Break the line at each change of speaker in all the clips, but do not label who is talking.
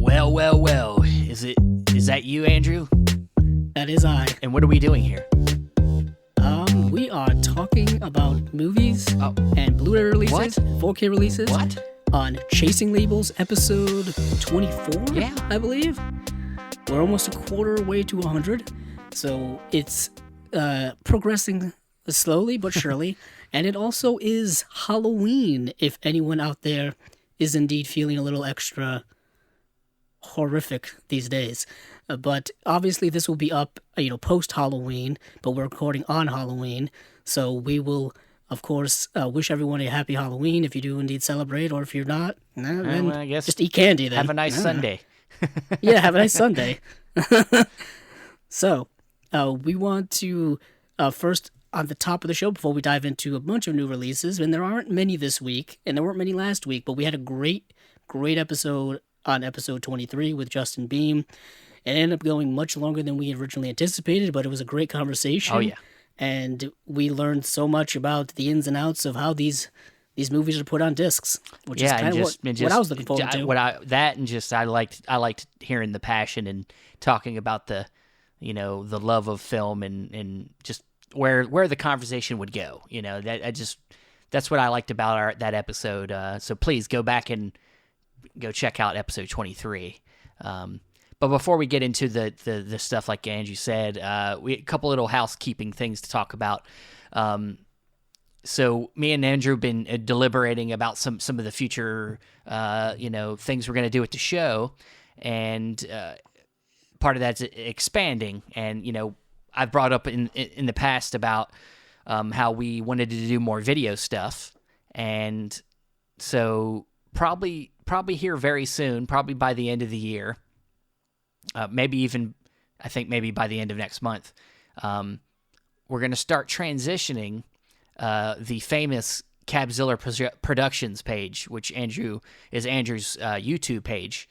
Well. Is that you, Andrew?
That is I.
And what are we doing here?
We are talking about movies and Blu-ray releases, 4K releases.
What?
On Chasing Labels, episode 24,
Yeah.
I believe. We're almost a quarter way to 100, so it's progressing slowly but surely. And it also is Halloween, if anyone out there is indeed feeling a little extra horrific these days. But obviously this will be up, post-Halloween, but we're recording on Halloween, so we will, of course, wish everyone a happy Halloween if you do indeed celebrate, or if you're not, then
I guess
just eat candy then.
Have a nice Sunday.
Yeah, have a nice Sunday. So, we want to, first, on the top of the show, before we dive into a bunch of new releases, and there aren't many this week, and there weren't many last week, but we had a great episode on episode 23 with Justin Beam. It ended up going much longer than we had originally anticipated, but it was a great conversation.
Oh, yeah.
And we learned so much about the ins and outs of how these movies are put on discs, which is kind of what I was looking forward to.
I liked hearing the passion and talking about the love of film and just where the conversation would go. That's what I liked about that episode. So please go back and go check out episode 23. But before we get into the stuff like Andrew said, we a couple little housekeeping things to talk about. So me and Andrew have been deliberating about some of the future, things we're going to do with the show, and part of that's expanding. And I've brought up in the past about how we wanted to do more video stuff, and so probably here very soon, probably by the end of the year. Maybe by the end of next month, we're going to start transitioning the famous Cabzilla Productions page, which is Andrew's YouTube page,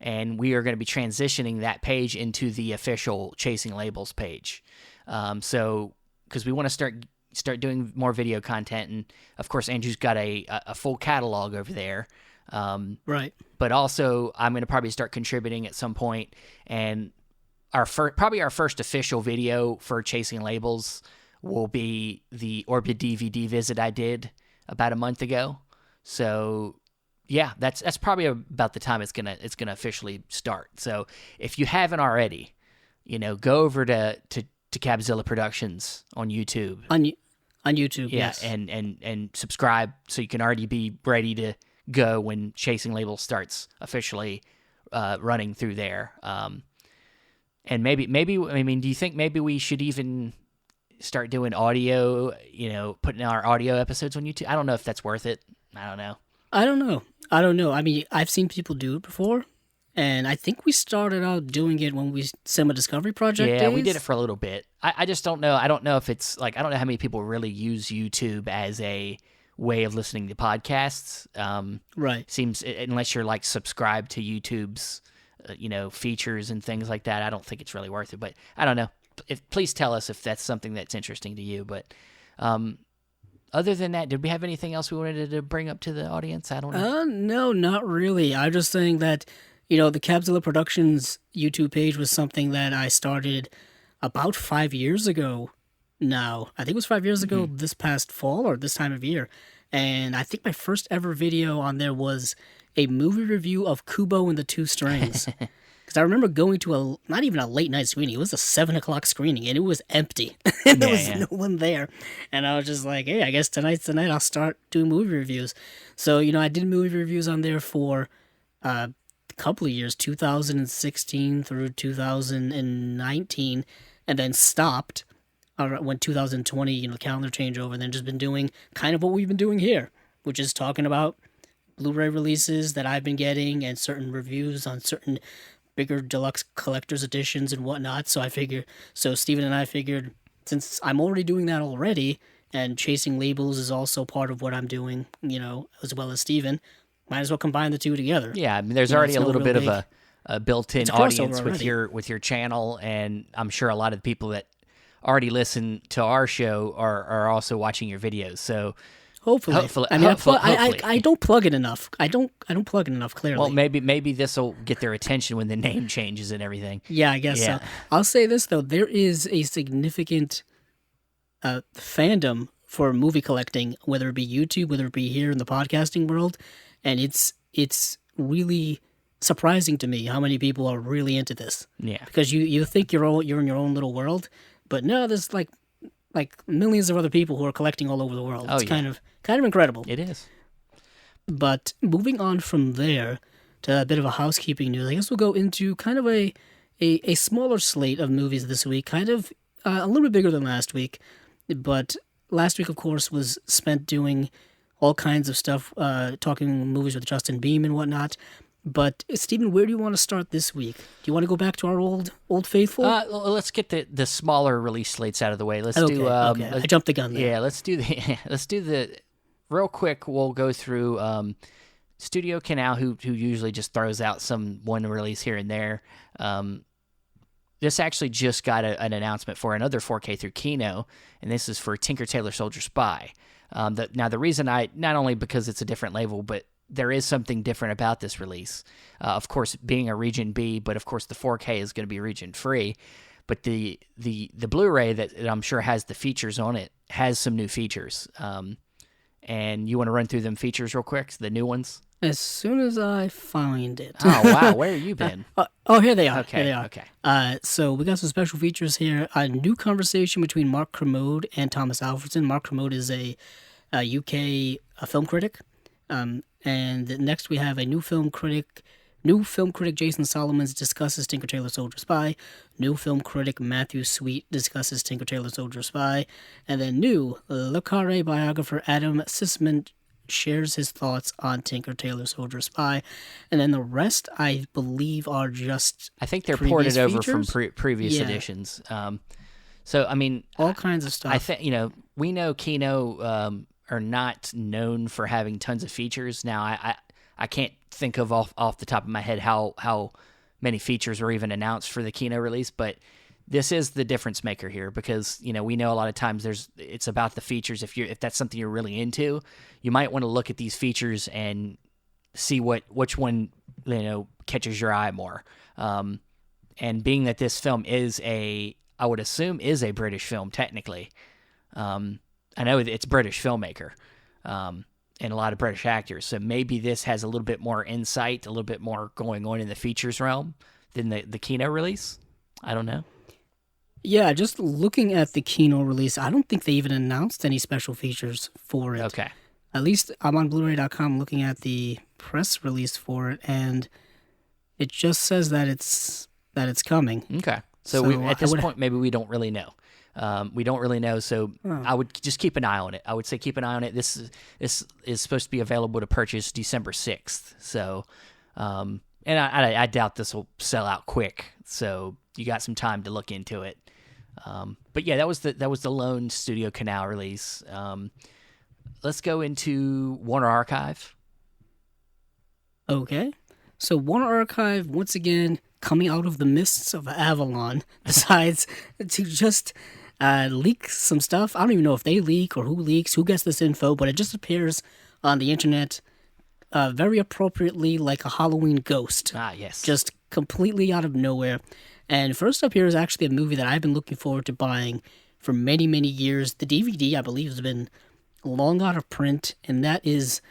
and we are going to be transitioning that page into the official Chasing Labels page. So, because we want to start doing more video content, and of course, Andrew's got a full catalog over there.
Right.
But also, I'm going to probably start contributing at some point, and our first official video for Chasing Labels will be the Orbit DVD visit I did about a month ago. So, yeah, that's probably about the time it's gonna officially start. So, if you haven't already, go over to Cabzilla Productions on YouTube.
On YouTube,
yeah,
yes.
And subscribe so you can already be ready to go when Chasing Labels starts officially running through there. And maybe do you think maybe we should even start doing audio, putting our audio episodes on YouTube? I don't know if that's worth it. I don't know. I mean, I've seen people do it before, and I think we started out doing it when we Cinema Discovery Project Yeah,
days.
we did it for a little bit. I just don't know. I don't know if it's I don't know how many people really use YouTube as a way of listening to podcasts.
Right.
Seems, unless you're subscribed to YouTube's features and things like that, I don't think it's really worth it. But I don't know. Please tell us if that's something that's interesting to you. But other than that, did we have anything else we wanted to bring up to the audience? I don't know.
No, not really. I'm just saying that the Cabzilla Productions YouTube page was something that I started about 5 years ago now. I think it was 5 years ago this past fall or this time of year. And I think my first ever video on there was a movie review of Kubo and the Two Strings. Because I remember going to not even a late night screening, it was a 7 o'clock screening, and it was empty. And there was no one there. And I was just like, hey, I guess tonight's the night I'll start doing movie reviews. So, I did movie reviews on there for a couple of years, 2016 through 2019, and then stopped when 2020, calendar changeover, and then just been doing kind of what we've been doing here, which is talking about Blu-ray releases that I've been getting and certain reviews on certain bigger deluxe collector's editions and whatnot. So Steven and I figured, since I'm already doing that already, and Chasing Labels is also part of what I'm doing, as well as Steven, might as well combine the two together.
Yeah, I mean, there's already a little bit of a built-in audience with your channel, and I'm sure a lot of the people that already listen to our show are also watching your videos. So
Hopefully.
Hopefully,
I mean,
hopefully.
I don't plug it enough. I don't plug it enough. Clearly.
Well, maybe this will get their attention when the name changes and everything.
Yeah, I guess
Yeah.
so. I'll say this though: there is a significant fandom for movie collecting, whether it be YouTube, whether it be here in the podcasting world, and it's really surprising to me how many people are really into this.
Yeah.
Because you think you're in your own little world, but no, there's like millions of other people who are collecting all over the world.
Oh,
It's
yeah.
kind of incredible.
It is.
But moving on from there to a bit of a housekeeping news, I guess we'll go into kind of a smaller slate of movies this week, kind of a little bit bigger than last week. But last week, of course, was spent doing all kinds of stuff, talking movies with Justin Beam and whatnot. But Stephen, where do you want to start this week? Do you want to go back to our old faithful?
Let's get the smaller release slates out of the way. Let's do.
Okay. I jumped the gun there.
Yeah, let's do the real quick. We'll go through Studio Canal, who usually just throws out some one release here and there. This actually just got an announcement for another 4K through Kino, and this is for Tinker Tailor Soldier Spy. Now the reason not only because it's a different label, but there is something different about this release. Of course, being a Region B, but of course the 4K is going to be region free. But the Blu-ray that I'm sure has the features on it has some new features. And you want to run through them features real quick, the new ones?
As soon as I find it.
Oh, wow. Where have you been?
Here they are.
Okay,
Here they are.
okay.
So we got some special features here. A new conversation between Mark Kermode and Thomas Alfredson. Mark Kermode is a UK film critic. And next we have a new film critic Jason Solomons discusses Tinker Tailor Soldier Spy. New film critic Matthew Sweet discusses Tinker Tailor Soldier Spy. And then new Le Carré biographer Adam Sisman shares his thoughts on Tinker Tailor Soldier Spy. And then the rest, I believe, are just
I think they're
previous
ported over
features?
from previous
Yeah.
editions. So, I mean,
all kinds of stuff.
I think, we know Kino are not known for having tons of features. Now, I can't think of off the top of my head how many features were even announced for the Kino release, but this is the difference maker here because, we know a lot of times it's about the features. If that's something you're really into, you might want to look at these features and see which one, catches your eye more. And being that this film I would assume is a British film technically. I know it's British filmmaker, and a lot of British actors. So maybe this has a little bit more insight, a little bit more going on in the features realm than the Kino release. I don't know.
Yeah, just looking at the Kino release, I don't think they even announced any special features for it.
Okay.
At least I'm on Blu-ray.com looking at the press release for it, and it just says that it's coming.
Okay. So at this point, maybe we don't really know. We don't really know, so I would just keep an eye on it. I would say keep an eye on it. This is supposed to be available to purchase December 6th. So, and I doubt this will sell out quick. So you got some time to look into it. But yeah, that was the lone Studio Canal release. Let's go into Warner Archive.
Okay. So Warner Archive, once again, coming out of the mists of Avalon, decides to just leak some stuff. I don't even know if they leak or who leaks, who gets this info, but it just appears on the internet very appropriately like a Halloween ghost.
Ah, yes.
Just completely out of nowhere. And first up here is actually a movie that I've been looking forward to buying for many, many years. The DVD, I believe, has been long out of print, and that is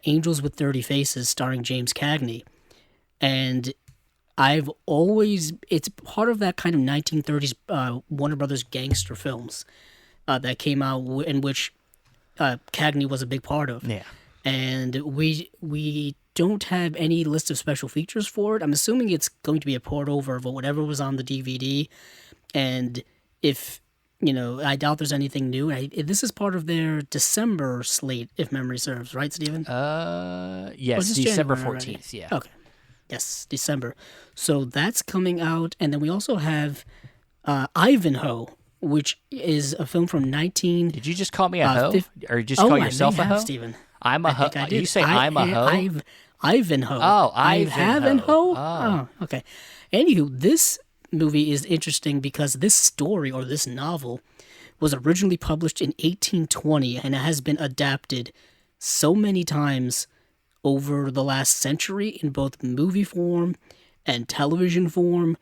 Angels with Dirty Faces starring James Cagney. And it's part of that kind of 1930s Warner Brothers gangster films that came out in which Cagney was a big part of.
Yeah.
And we don't have any list of special features for it. I'm assuming it's going to be a port over of whatever was on the DVD. And if, I doubt there's anything new. This is part of their December slate, if memory serves, right, Stephen?
Yes, December 14th,
already?
yeah.
Okay. Yes, December. So that's coming out. And then we also have Ivanhoe, which is a film from 19...
Did you just call me a hoe? Or you just call yourself a hoe?
Stephen.
I'm a hoe. You say I'm a hoe?
Ivanhoe.
Oh,
Ivanhoe.
Oh,
okay. Anywho, this movie is interesting because this story or this novel was originally published in 1820 and it has been adapted so many times over the last century in both movie form and television form,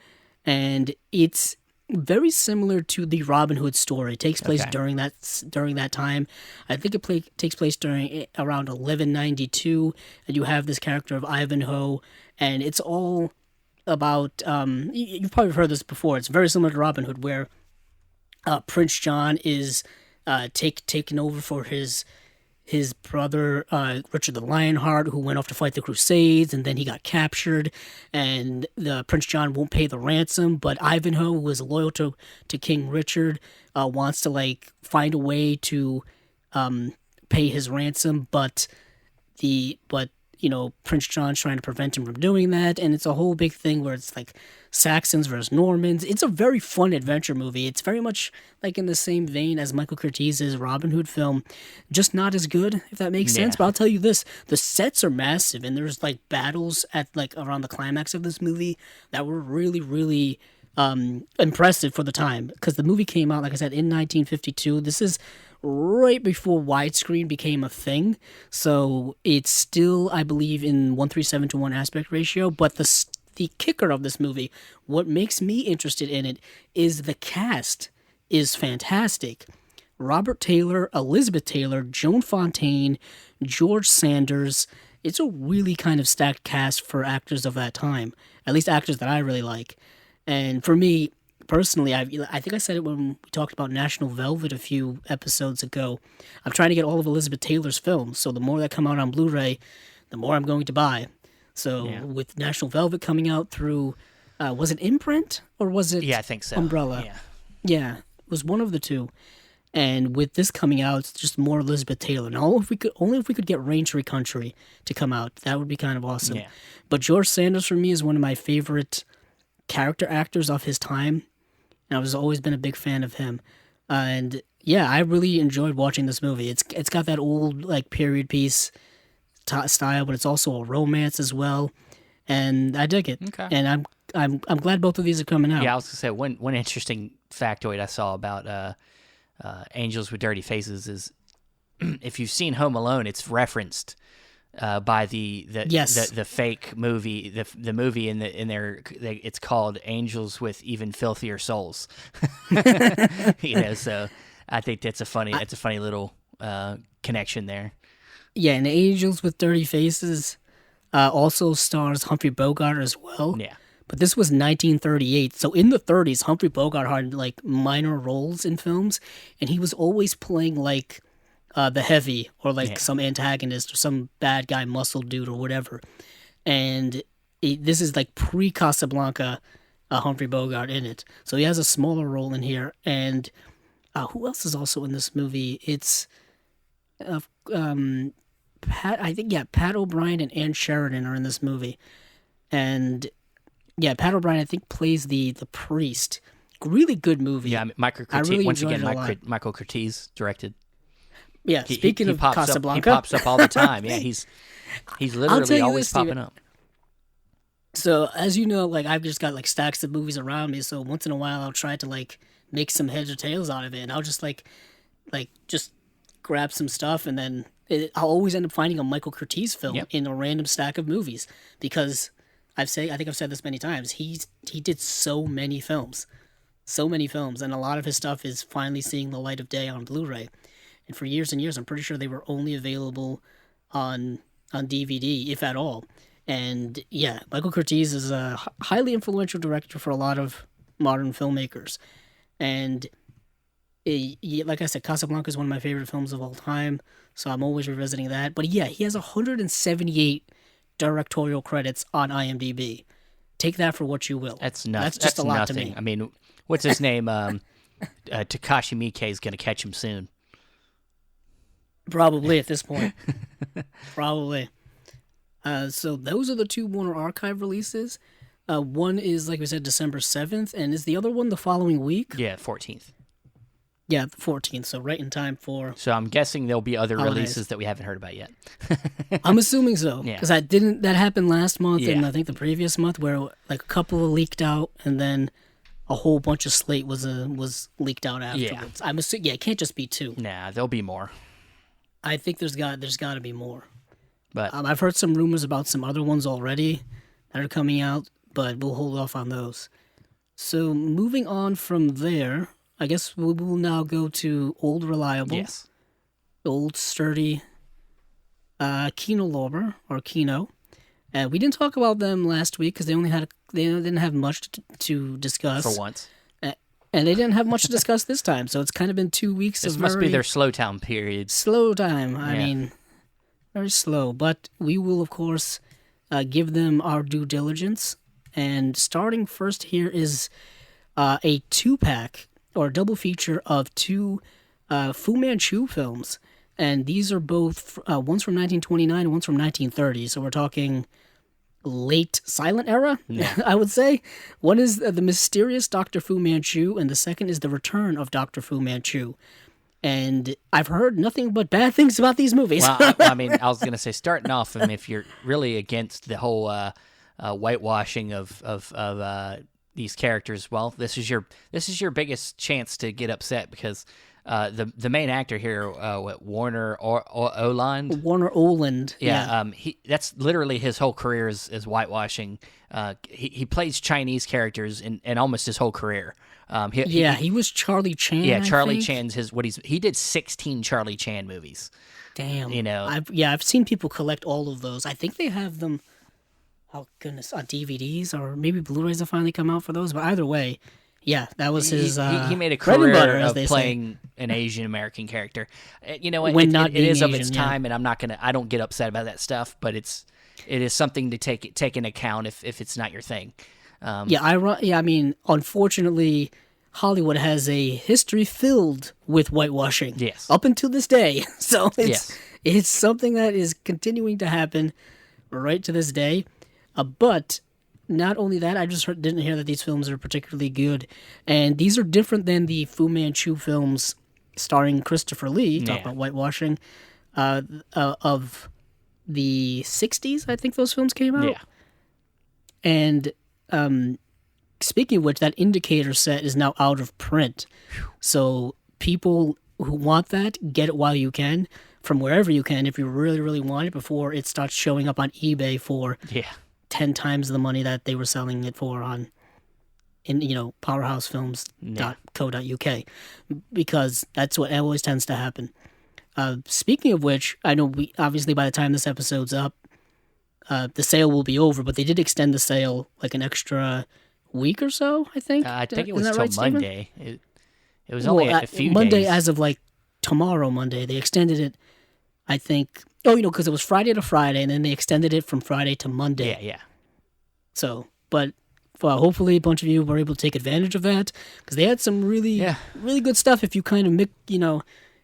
and it's very similar to the Robin Hood story. It takes place during that time. I think it takes place during around 1192, and you have this character of Ivanhoe, and it's all about. You've probably heard this before. It's very similar to Robin Hood, where Prince John is taken over for his brother Richard the Lionheart, who went off to fight the Crusades, and then he got captured, and the Prince John won't pay the ransom, but Ivanhoe, who is loyal to King Richard, wants to like find a way to pay his ransom, but Prince John's trying to prevent him from doing that, and it's a whole big thing where it's like Saxons versus Normans. It's a very fun adventure movie. It's very much like in the same vein as Michael Curtiz's Robin Hood film, just not as good, if that makes sense. But I'll tell you this, the sets are massive, and there's like battles at like around the climax of this movie that were really, really impressive for the time, because the movie came out, like I said, in 1952. This is right before widescreen became a thing, so it's still, I believe, in 1:37:1 aspect ratio. But the kicker of this movie, what makes me interested in it, is the cast is fantastic. Robert Taylor, Elizabeth Taylor, Joan Fontaine, George Sanders. It's a really kind of stacked cast for actors of that time, at least actors that I really like. And for me, personally, I think I said it when we talked about National Velvet a few episodes ago. I'm trying to get all of Elizabeth Taylor's films, so the more that come out on Blu-ray, the more I'm going to buy. So with National Velvet coming out through, was it Imprint or was it?
Yeah, I think so.
Umbrella. Yeah, it was one of the two. And with this coming out, it's just more Elizabeth Taylor. Now, only if we could get Raintree Country to come out, that would be kind of awesome. Yeah. But George Sanders for me is one of my favorite character actors of his time. And I've always been a big fan of him. And yeah, I really enjoyed watching this movie. It's got that old like period piece style, but it's also a romance as well. And I dig it. Okay. And I'm glad both of these are coming out.
Yeah, I was gonna say one interesting factoid I saw about Angels with Dirty Faces is if you've seen Home Alone, it's referenced by the fake movie, the movie in there. It's called Angels with Even Filthier Souls. So I think that's a funny little connection there.
Yeah, and Angels with Dirty Faces also stars Humphrey Bogart as well.
Yeah.
But this was 1938, so in the 30s, Humphrey Bogart had like minor roles in films, and he was always playing like the heavy or like some antagonist or some bad guy, muscle dude or whatever. And this is like pre-Casablanca Humphrey Bogart in it, so he has a smaller role in here. And who else is also in this movie? It's Pat O'Brien and Ann Sheridan are in this movie, and Pat O'Brien, I think, plays the priest. Really good movie.
Yeah, Michael Curtiz. Really once again, Michael Curtiz directed.
Yeah, speaking of Casablanca.
He pops up all the time. Yeah, he's literally always popping up.
So, as you know, like I've just got like stacks of movies around me, so once in a while I'll try to like make some heads or tails out of it, and I'll just like just grab some stuff, and then I'll always end up finding a Michael Curtiz film in a random stack of movies, because I think I've said this many times. He did so many films, and a lot of his stuff is finally seeing the light of day on Blu-ray. And for years and years, I'm pretty sure they were only available on DVD, if at all. And yeah, Michael Curtiz is a highly influential director for a lot of modern filmmakers. And like I said, Casablanca is one of my favorite films of all time, so I'm always revisiting that. But yeah, he has 178 directorial credits on IMDb. Take that for what you will.
That's nothing. That's just a lot to me. I mean, what's his name? Takashi Miike is going to catch him soon.
Probably at this point. Probably. So those are the two Warner Archive releases. One is, like we said, December 7th, and is the other one the following week?
Yeah, 14th.
Yeah, the 14th, so right in time for...
So I'm guessing there'll be other releases that we haven't heard about yet.
I'm assuming so, because that happened last month and I think the previous month, where like a couple leaked out, and then a whole bunch of slate was leaked out
Yeah.
afterwards. I'm assuming, yeah, it can't just be two.
Nah, there'll be more.
I think there's got to be more.
But
I've heard some rumors about some other ones already that are coming out, but we'll hold off on those. So moving on from there, I guess we will now go to old reliable,
yes.
old sturdy, Kino. We didn't talk about them last week because they didn't have much to discuss
For once.
and they didn't have much to discuss this time. So it's kind of been 2 weeks
This
of
must be
very
their slow town period.
slow time. I
Yeah.
mean, very slow. But we will, of course, give them our due diligence. And starting first here is a 2-pack or double feature of two Fu Manchu films. And these are both, one's from 1929 and one's from 1930. So we're talking late silent era, I would say. One is The Mysterious Dr. Fu Manchu, and the second is The Return of Dr. Fu Manchu. And I've heard nothing but bad things about these movies.
Well, I mean, I was going to say, starting off, I mean, if you're really against the whole whitewashing of these characters, well, this is your biggest chance to get upset because the main actor here, Warner Oland.
Warner Oland.
Yeah, that's literally his whole career is whitewashing. He plays Chinese characters in almost his whole career.
He was Charlie Chan.
Yeah, Charlie
I think.
Chan's he did 16 Charlie Chan movies.
Damn.
You know.
I've seen people collect all of those. I think they have them. Oh goodness, on DVDs or maybe Blu-rays have finally come out for those. But either way, yeah, that was his.
He made a
bread and
career
butter, as
of
they
playing an Asian American character. You know,
When not
it
being
is of
Asian,
its
yeah.
time, and I don't get upset about that stuff. But it is something to take into account if it's not your thing.
I mean, unfortunately, Hollywood has a history filled with whitewashing.
Yes.
Up until this day. So
Yes.
it's something that is continuing to happen right to this day. But not only that, I just didn't hear that these films are particularly good. And these are different than the Fu Manchu films starring Christopher Lee, talk about whitewashing, of the 60s, I think those films came out.
Yeah.
And speaking of which, that indicator set is now out of print. So people who want that, get it while you can, from wherever you can, if you really, really want it, before it starts showing up on eBay for 10 times the money that they were selling it for in powerhousefilms.co.uk, because that's what always tends to happen. Speaking of which, I know we obviously by the time this episode's up, the sale will be over, but they did extend the sale like an extra week or so, I think.
I think it was
Isn't that
till
right, Stephen?
Monday. It was only a few
Monday,
days.
as of like tomorrow, Monday. They extended it, I think. Oh, because it was Friday to Friday, and then they extended it from Friday to Monday.
Yeah.
So, but hopefully a bunch of you were able to take advantage of that, because they had some really good stuff. If you kind of,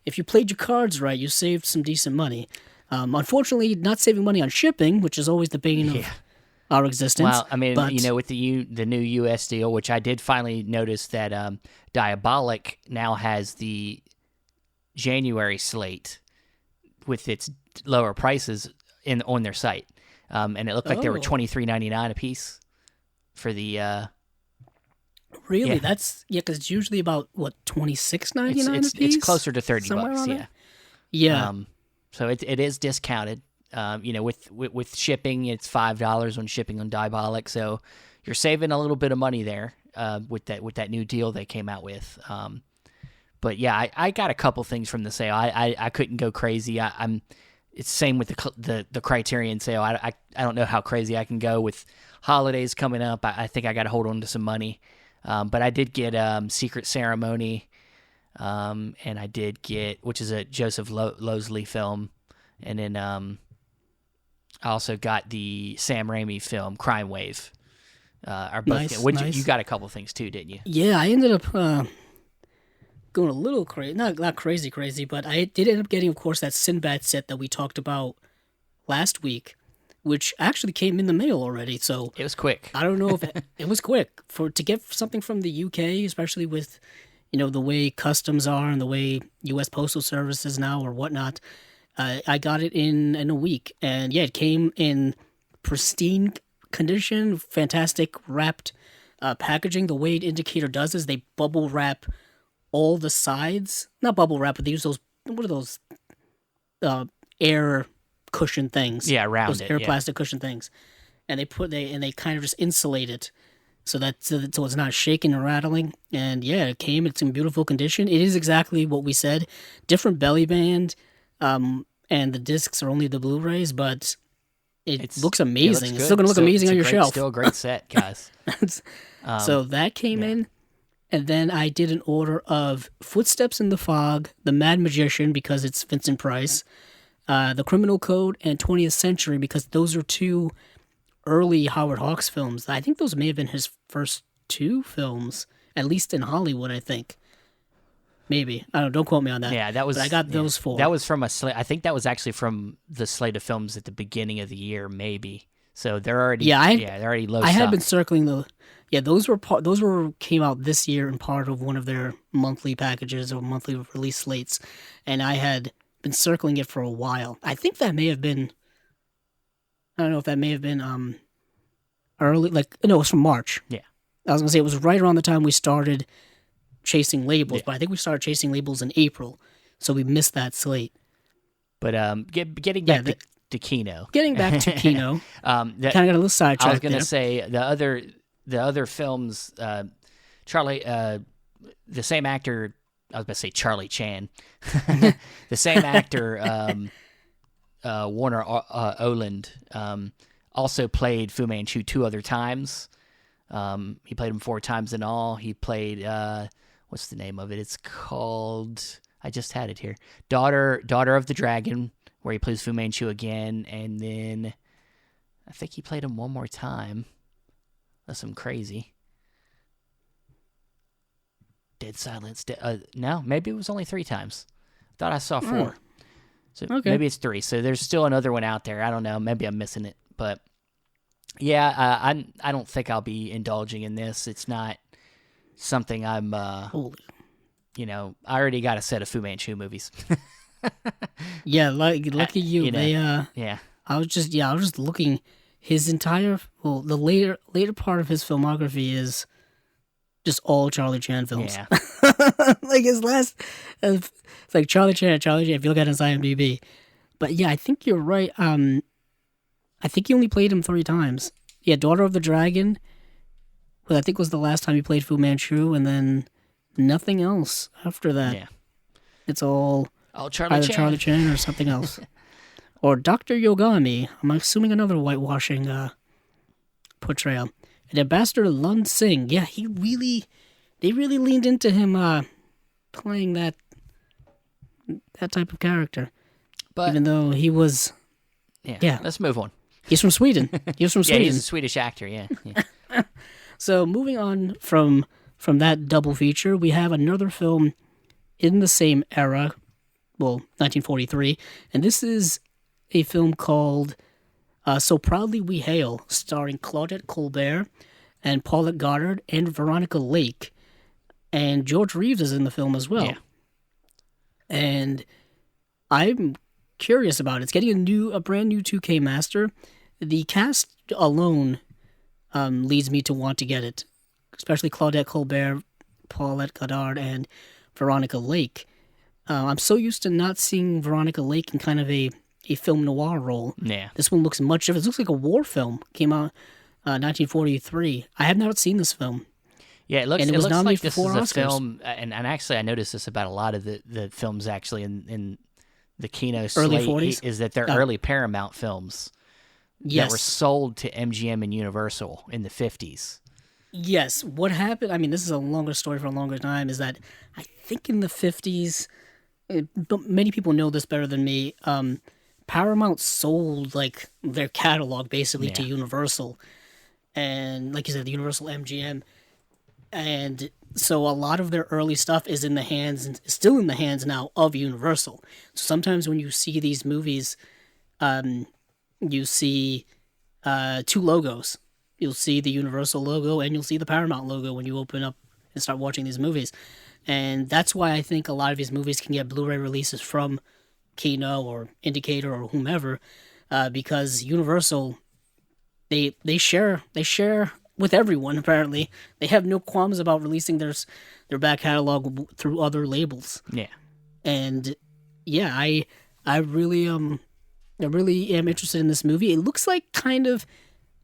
if you played your cards right, you saved some decent money. Unfortunately, not saving money on shipping, which is always the bane of our existence.
Well, I mean, with the new U.S. deal, which I did finally notice that Diabolic now has the January slate with its lower prices on their site, and it looked like they were $23.99 a piece for the.
Really,
Yeah.
that's because it's usually about what $26.99 a piece.
It's closer to $30.
around
Yeah.
there? Yeah.
So it is discounted. With shipping, it's $5 on shipping on Diabolic. So you're saving a little bit of money there with that new deal they came out with. But yeah, I got a couple things from the sale. I couldn't go crazy. It's same with the Criterion sale. I don't know how crazy I can go with holidays coming up. I think I got to hold on to some money. But I did get Secret Ceremony. And I did get, which is a Joseph Losley film, and then I also got the Sam Raimi film Crime Wave. Are both
Nice.
You got a couple things too, didn't you?
Yeah, I ended up going a little crazy. Not crazy, but I did end up getting, of course, that Sinbad set that we talked about last week, which actually came in the mail already. So
It was quick.
I don't know if it was quick to get something from the UK, especially with the way customs are and the way U.S. Postal Service is now or whatnot. I got it in a week, and it came in pristine condition, fantastic wrapped packaging. The way Indicator does is they bubble wrap all the sides. Not bubble wrap, but they use those, what are those, air cushion things.
Yeah, around
those
it.
air
Yeah.
plastic cushion things. And they kind of just insulate it so it's not shaking or rattling. And yeah, it's in beautiful condition. It is exactly what we said. Different belly band, and the discs are only the Blu-rays, but it looks amazing. It's still gonna look amazing on your shelf.
Still a great set, guys.
So that came in, and then I did an order of Footsteps in the Fog, The Mad Magician, because it's Vincent Price, The Criminal Code, and 20th Century, because those are two early Howard Hawks films. I think those may have been his first two films, at least in Hollywood, I think. Maybe. I don't quote me on that.
Yeah, that was.
But I got those four.
That was from a slate. I think that was actually from the slate of films at the beginning of the year, maybe. So they're already. They're already low.
I had been circling the. Yeah, those came out this year and part of one of their monthly packages or monthly release slates, and I had been circling it for a while. I think that may have been. I don't know if that may have been early. It was from March.
Yeah,
I was gonna say it was right around the time we started chasing labels, but I think we started chasing labels in April, so we missed that slate.
But getting back to Kino.
Getting back to Kino, kind of got a little sidetracked.
I was going to say the other films, Charlie, the same actor. I was about to say Charlie Chan, the same actor, Warner Oland, also played Fu Manchu 2 other times. He played him 4 times in all. He played what's the name of it? It's called, I just had it here, Daughter of the Dragon, where he plays Fu Manchu again, and then I think he played him one more time. That's some crazy. Dead Silence. No, maybe it was only 3 times. I thought I saw 4. So maybe it's 3. So there's still another one out there. I don't know. Maybe I'm missing it, but yeah, I don't think I'll be indulging in this. It's not something I'm.
Holy. Yeah,
I already got a set of Fu Manchu movies.
yeah, lucky you.
Yeah.
I was just looking. His entire the later part of his filmography is just all Charlie Chan films.
Yeah.
Like his last, it's like Charlie Chan. If you look at his IMDb, but yeah, I think you're right. I think he only played him 3 times. Yeah, Daughter of the Dragon, I think was the last time he played Fu Manchu, and then nothing else after that.
Yeah.
It's all
Charlie
either
Chan.
Charlie Chan or something else. Or Dr. Yogami. I'm assuming another whitewashing portrayal. And Ambassador Lun Singh. Yeah, they really leaned into him playing that type of character.
But
even though he was...
Yeah, let's move on.
He's from Sweden. He's
a Swedish actor, yeah.
So moving on from that double feature, we have another film in the same era, 1943, and this is a film called So Proudly We Hail, starring Claudette Colbert and Paulette Goddard and Veronica Lake, and George Reeves is in the film as well.
Yeah.
And I'm curious about it. It's getting a brand new 2K master. The cast alone leads me to want to get it, especially Claudette Colbert, Paulette Goddard, and Veronica Lake. I'm so used to not seeing Veronica Lake in kind of a film noir role.
Yeah.
This one looks much different. It looks like a war film. Came out 1943. I have not seen this film.
Yeah, it looks like this is a
Oscars.
film, and actually I noticed this about a lot of the films actually in the Kino
Early
slate
40s?
is that they're early Paramount films
Yes.
that were sold to MGM and Universal in the 50s.
Yes. What happened, I mean, this is a longer story for a longer time, is that I think in the 50s, but many people know this better than me, Paramount sold like their catalog basically to Universal. And like you said, the Universal MGM. And so a lot of their early stuff is in the hands, and still in the hands now, of Universal. So sometimes when you see these movies, you see 2 logos. You'll see the Universal logo and you'll see the Paramount logo when you open up and start watching these movies. And that's why I think a lot of these movies can get Blu-ray releases from Kino or Indicator or whomever, because Universal, they share with everyone. Apparently, they have no qualms about releasing their back catalog through other labels.
Yeah.
And yeah, I really I really am interested in this movie. It looks like kind of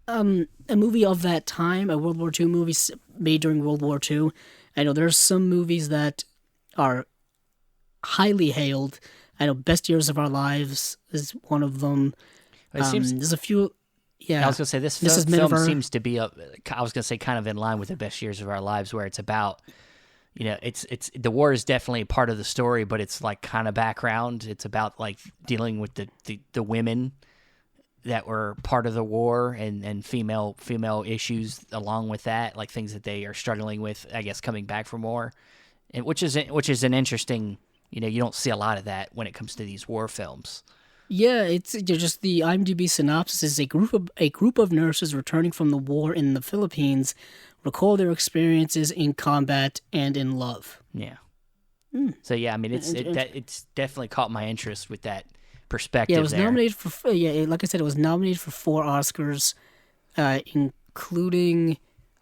a movie of that time, a World War II movie made during World War II. I know there's some movies that are highly hailed. I know Best Years of Our Lives is one of them.
It seems.
There's a few. Yeah,
I was gonna say this
is
film seems to be. I was gonna say kind of in line with the Best Years of Our Lives, where it's about. It's the war is definitely part of the story, but it's like kind of background. It's about like dealing with the women that were part of the war and female issues along with that, like things that they are struggling with, I guess, coming back from war, and which is an interesting. You don't see a lot of that when it comes to these war films.
Yeah, it's just the IMDb synopsis is a group of nurses returning from the war in the Philippines recall their experiences in combat and in love.
Yeah. So yeah, I mean, it's definitely caught my interest with that perspective.
Yeah, it was
there.
nominated for like I said, it was nominated for 4 Oscars, including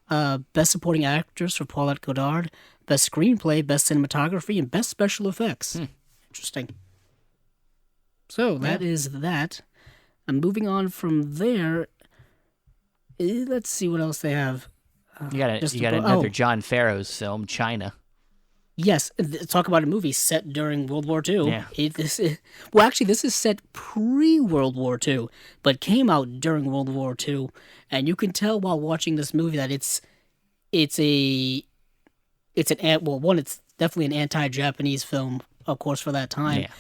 Best Supporting Actress for Paulette Goddard, Best Screenplay, Best Cinematography, and Best Special Effects. Interesting. So that is that. And moving on from there, let's see what else they have.
You got another John Farrow's film, China.
Yes, talk about a movie set during World War II.
Yeah.
This is set pre-World War II, but came out during World War II, and you can tell while watching this movie that it's definitely an anti-Japanese film, of course, for that time.
Yeah.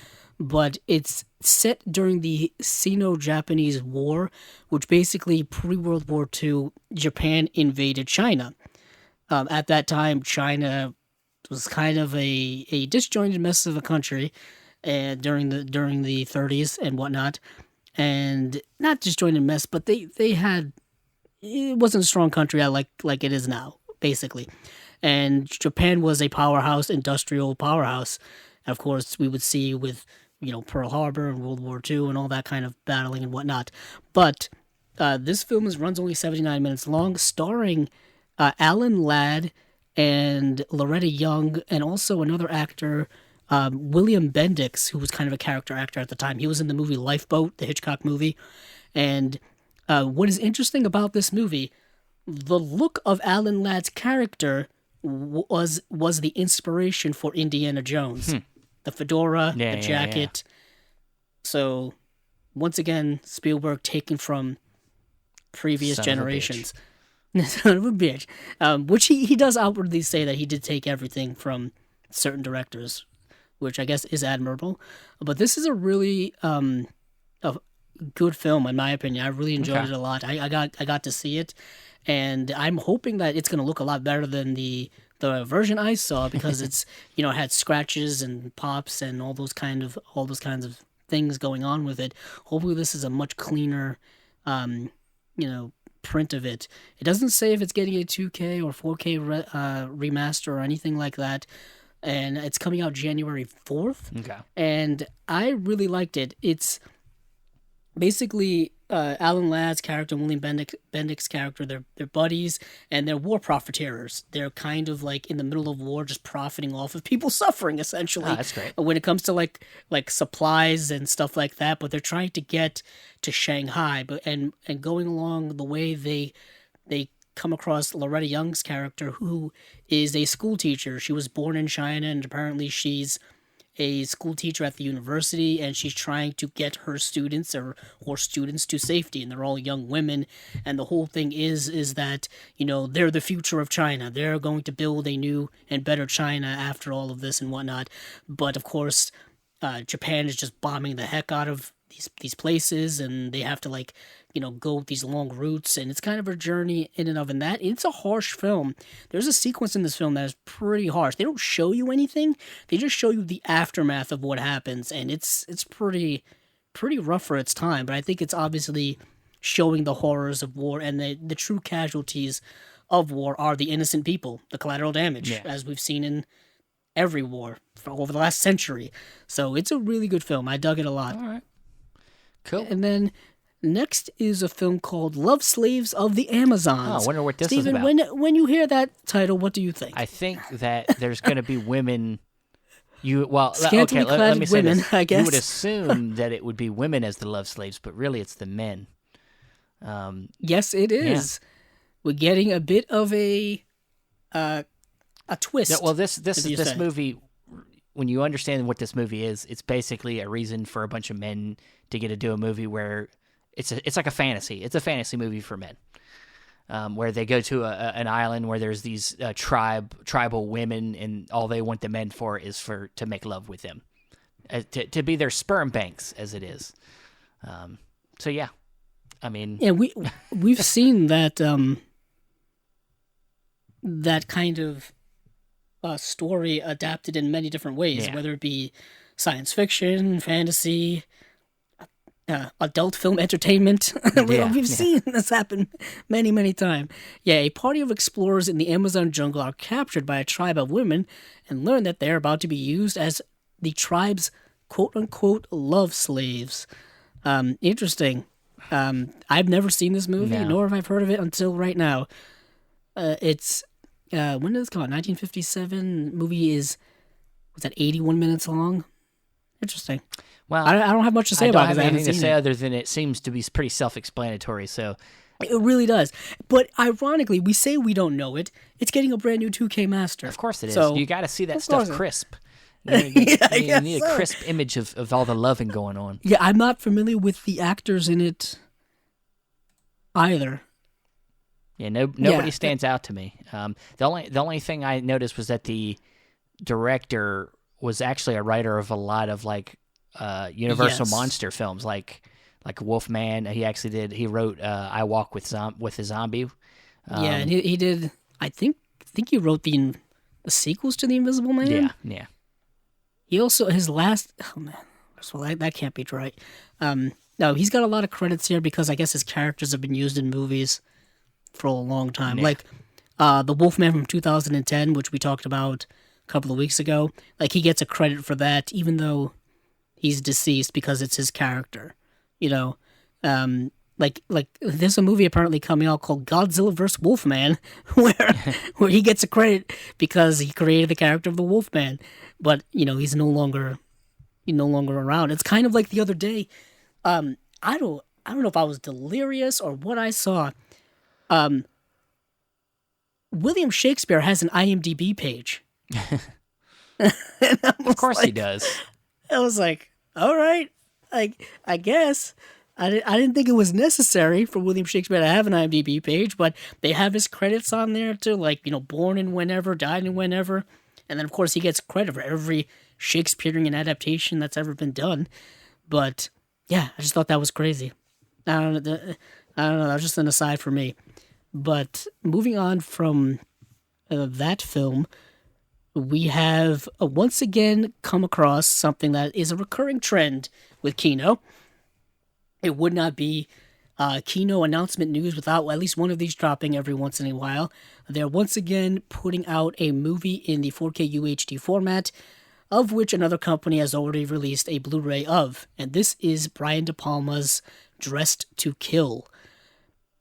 But it's set during the Sino-Japanese War, which basically pre-World War II, Japan invaded China. At that time, China was kind of a disjointed mess of a country, and during the 30s and whatnot, and not disjointed mess, but they had, it wasn't a strong country like it is now, basically. And Japan was a powerhouse, industrial powerhouse. And of course, we would see with Pearl Harbor and World War II and all that kind of battling and whatnot. But this film runs only 79 minutes long, starring Alan Ladd and Loretta Young, and also another actor, William Bendix, who was kind of a character actor at the time. He was in the movie Lifeboat, the Hitchcock movie. And what is interesting about this movie, the look of Alan Ladd's character was the inspiration for Indiana Jones. The fedora, the jacket. Yeah. So, once again, Spielberg taken from previous generations. Son of a bitch. Which he does outwardly say that he did take everything from certain directors, which I guess is admirable. But this is a really a good film, in my opinion. I really enjoyed it a lot. I got to see it, and I'm hoping that it's going to look a lot better than the version I saw, because it's it had scratches and pops and all those kinds of things going on with it. Hopefully this is a much cleaner print of it. It doesn't say if it's getting a 2K or 4K remaster or anything like that, and it's coming out January 4th.
Okay.
And I really liked it. It's basically Alan Ladd's character and William Bendix's character, they're buddies, and they're war profiteers. They're kind of like in the middle of war, just profiting off of people suffering, essentially.
Oh, that's great.
When it comes to like supplies and stuff like that, but they're trying to get to Shanghai. And going along the way, they come across Loretta Young's character, who is a school teacher. She was born in China, and apparently she's a school teacher at the university, and she's trying to get her students or students to safety, and they're all young women. And the whole thing is that they're the future of China. They're going to build a new and better China after all of this and whatnot. But of course, Japan is just bombing the heck out of these places, and they have to go these long routes, and it's kind of a journey in and of in that. It's a harsh film. There's a sequence in this film that is pretty harsh. They don't show you anything. They just show you the aftermath of what happens, and it's pretty rough for its time, but I think it's obviously showing the horrors of war, and the true casualties of war are the innocent people, the collateral damage, as we've seen in every war for over the last century. So it's a really good film. I dug it a lot.
All right. Cool.
And then Next is a film called Love Slaves of the
Oh,
Amazons.
I wonder what this
Stephen,
is about.
when you hear that title, what do you think?
I think that there's going to be women.
Scantily
Let
clad
me say
women,
this.
I guess.
You would assume that it would be women as the love slaves, but really it's the men.
Yes, it is. We're getting a bit of a twist.
No, well, this
as you say.
movie, when you understand what this movie is, it's basically a reason for a bunch of men to get to do a movie where it's like a fantasy. It's a fantasy movie for men, where they go to an island where there's these tribal women, and all they want the men for is to make love with them, to be their sperm banks, as it is. So yeah, I mean,
Yeah, we've seen that that kind of story adapted in many different ways,
Yeah.
whether it be science fiction, fantasy, adult film entertainment. We've seen this happen many, many times. Yeah, a party of explorers in the Amazon jungle are captured by a tribe of women and learn that they are about to be used as the tribe's quote-unquote love slaves. Interesting. I've never seen this movie,
No.
nor have I heard of it until right now. It's when did this come out? 1957. Movie was that 81 minutes long? Interesting.
well,
I don't have much to say
I
about
don't
it
have
because I haven't
anything to
seen
say
it.
other than it seems to be pretty self-explanatory. So
It really does. But ironically, we say we don't know it. It's getting a brand new 2K master.
of course it is.
So,
You got to see that
of
stuff
course it-
crisp. You need,
Yeah, I
you
guess
need a
so.
crisp image of all the loving going on.
Yeah, I'm not familiar with the actors in it either.
Yeah, nobody
Yeah.
stands out to me. The only thing I noticed was that the director was actually a writer of a lot of like Universal
Yes.
monster films, like Wolfman. He wrote I Walk with a Zombie.
Yeah, and he did. I think he wrote the sequels to The Invisible Man.
Yeah.
He also his last. Oh man, well that can't be right. No, he's got a lot of credits here because I guess his characters have been used in movies for a long time.
Yeah.
Like the Wolfman from 2010, which we talked about a couple of weeks ago. Like he gets a credit for that, even though he's deceased because it's his character. You know, like there's a movie apparently coming out called Godzilla vs Wolfman, where he gets a credit because he created the character of the Wolfman, but you know he's no longer around. It's kind of like the other day. I don't know if I was delirious or what I saw. William Shakespeare has an IMDb page.
Of course he does.
I was like, all right, I guess. I didn't think it was necessary for William Shakespeare to have an IMDb page, but they have his credits on there too, like, you know, born in whenever, died in whenever. And then, of course, he gets credit for every Shakespearean adaptation that's ever been done. But, yeah, I just thought that was crazy. I don't know, that was just an aside for me. But moving on from that film, we have once again come across something that is a recurring trend with Kino. It would not be Kino announcement news without at least one of these dropping every once in a while. They're once again putting out a movie in the 4K UHD format, of which another company has already released a Blu-ray of. And this is Brian De Palma's Dressed to Kill.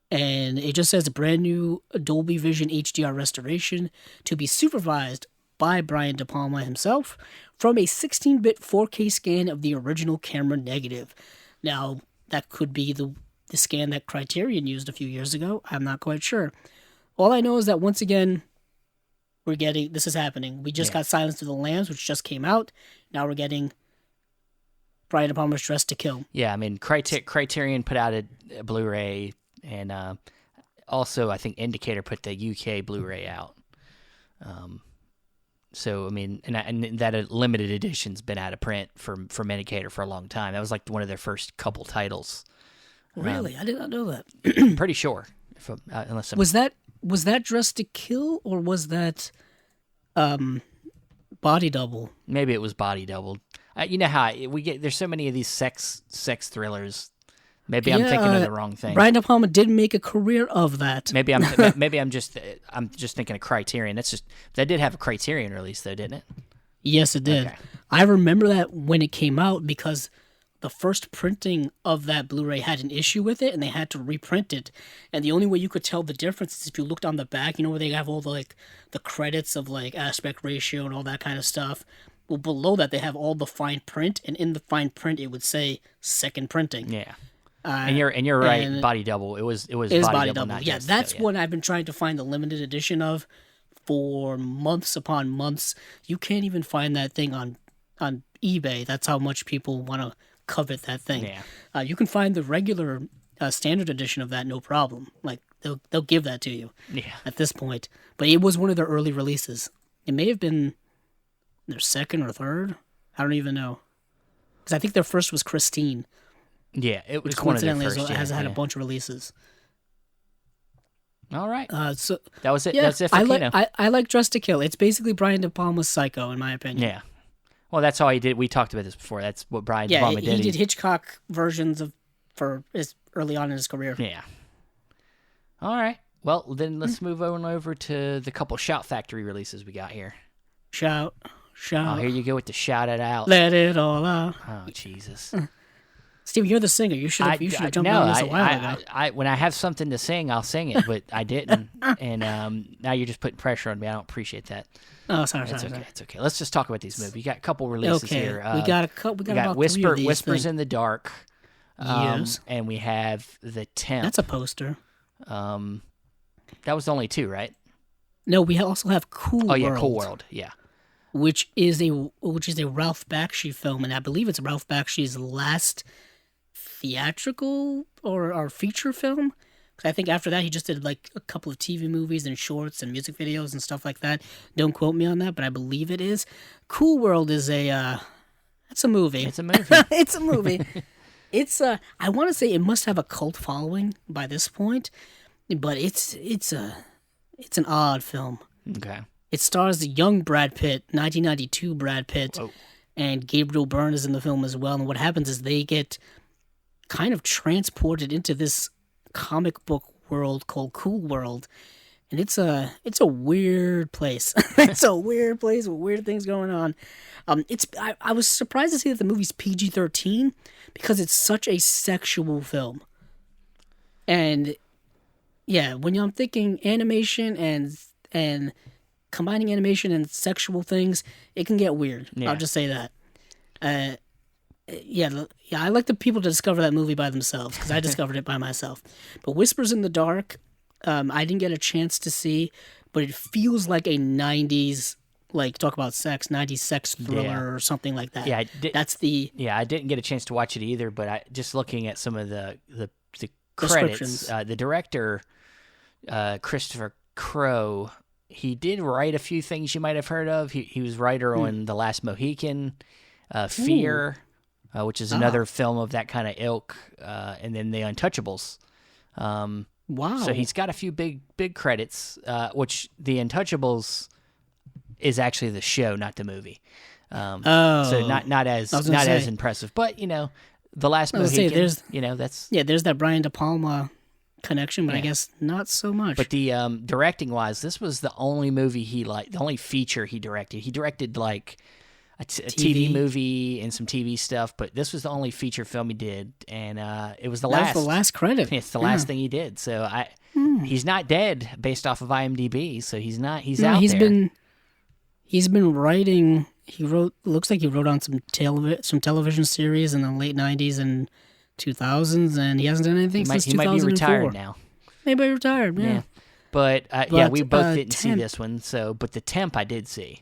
And it just says a brand new Dolby Vision HDR restoration to be supervised by Brian De Palma himself from a 16-bit 4K scan of the original camera negative. Now, that could be the scan that Criterion used a few years ago. I'm not quite sure. All I know is that once again, this is happening. We just got Silence of the Lambs, which just came out. Now we're getting Brian De Palma's Dressed to Kill.
Yeah, I mean, Criterion put out a Blu-ray, and also I think Indicator put the UK Blu-ray out. So I mean, and that limited edition's been out of print from Indicator for a long time. That was like one of their first couple titles.
Really, I did not know that.
I'm pretty sure, unless I'm,
Was that Dressed to Kill or was that Body Double?
maybe it was Body Doubled. You know how there's so many of these sex thrillers. Maybe I'm thinking of the wrong thing.
Brian De Palma did make a career of that.
Maybe I'm just thinking of Criterion. That did have a Criterion release though, didn't it?
Yes, it did.
Okay.
I remember that when it came out because the first printing of that Blu-ray had an issue with it, and they had to reprint it. And the only way you could tell the difference is if you looked on the back. You know where they have all the like the credits of like aspect ratio and all that kind of stuff. Well, below that they have all the fine print, and in the fine print it would say second printing.
Yeah. And you're right,
and
body double. It was
body double.
not
Yeah,
just,
that's what I've been trying to find the limited edition of for months upon months. You can't even find that thing on eBay. That's how much people want to covet that thing.
Yeah.
You can find the regular standard edition of that, no problem. Like they'll give that to you.
Yeah.
At this point, but it was one of their early releases. It may have been their second or third. I don't even know, because I think their first was Christine.
Yeah, it was
which
one of their
coincidentally
first.
has had
yeah.
a bunch of releases.
All right.
So
that was it.
yeah,
That's it for Kino.
I like Dressed to Kill. It's basically Brian De Palma's Psycho, in my opinion.
Yeah. Well, that's all he did. We talked about this before. That's what Brian De
Yeah,
Palma
he
did.
did Hitchcock versions for his early on in his career.
Yeah. All right. Well, then let's move on over to the couple Shout Factory releases we got here.
Shout.
Oh, here you go with the shout it out.
Let it all out.
Oh, Jesus.
Steve, you're the singer. You should have jumped on this a while ago.
When I have something to sing, I'll sing it, but I didn't. And now you're just putting pressure on me. I don't appreciate that.
Oh, sorry.
It's okay. Let's just talk about these movies. We got a couple releases here.
We got about
Whisper,
3 of these
Whispers
things.
in the Dark.
Yes.
And we have The Temp.
That's a poster.
That was only 2, right?
No, we also have Cool World.
Oh yeah, Cool World. Yeah.
Which is a Ralph Bakshi film, and I believe it's Ralph Bakshi's last theatrical or feature film. 'Cause I think after that he just did like a couple of TV movies and shorts and music videos and stuff like that. Don't quote me on that, but I believe it is. Cool World is it's a movie.
It's a movie.
It's a movie. I want to say it must have a cult following by this point, but it's an odd film.
Okay.
It stars the young Brad Pitt, 1992 Brad Pitt,
Whoa.
and Gabriel Byrne is in the film as well. And what happens is they get kind of transported into this comic book world called Cool World, and it's a weird place. It's a weird place with weird things going on. I was surprised to see that the movie's PG-13 because it's such a sexual film. And yeah, when I'm thinking animation and combining animation and sexual things, it can get weird.
Yeah.
I'll just say that. Yeah, I like the people to discover that movie by themselves because I discovered it by myself. But Whispers in the Dark, I didn't get a chance to see, but it feels like a 90s, like talk about sex, 90s sex thriller or something like that.
Yeah, I didn't get a chance to watch it either, but just looking at some of the credits, the director, Christopher Crowe, he did write a few things you might have heard of. He was writer on The Last Mohican, Fear, which is another film of that kind of ilk, and then The Untouchables.
Wow!
So he's got a few big credits, which The Untouchables is actually the show, not the movie. So not as impressive, but The Last Mohican. There's
that Brian De Palma connection, but I guess not so much.
But the directing wise, this was the only movie the only feature he directed. He directed like a TV movie and some TV stuff, but this was the only feature film he did, and it was the last.
That's the last credit.
It's the last thing he did. So he's not dead based off of IMDb. So he's out there.
He's been writing. Looks like he wrote on some television series in the late 90s and 2000s, and he hasn't done anything since 2004. He might be retired
now.
Maybe retired, yeah.
But we both didn't see this one. But The Temp I did see.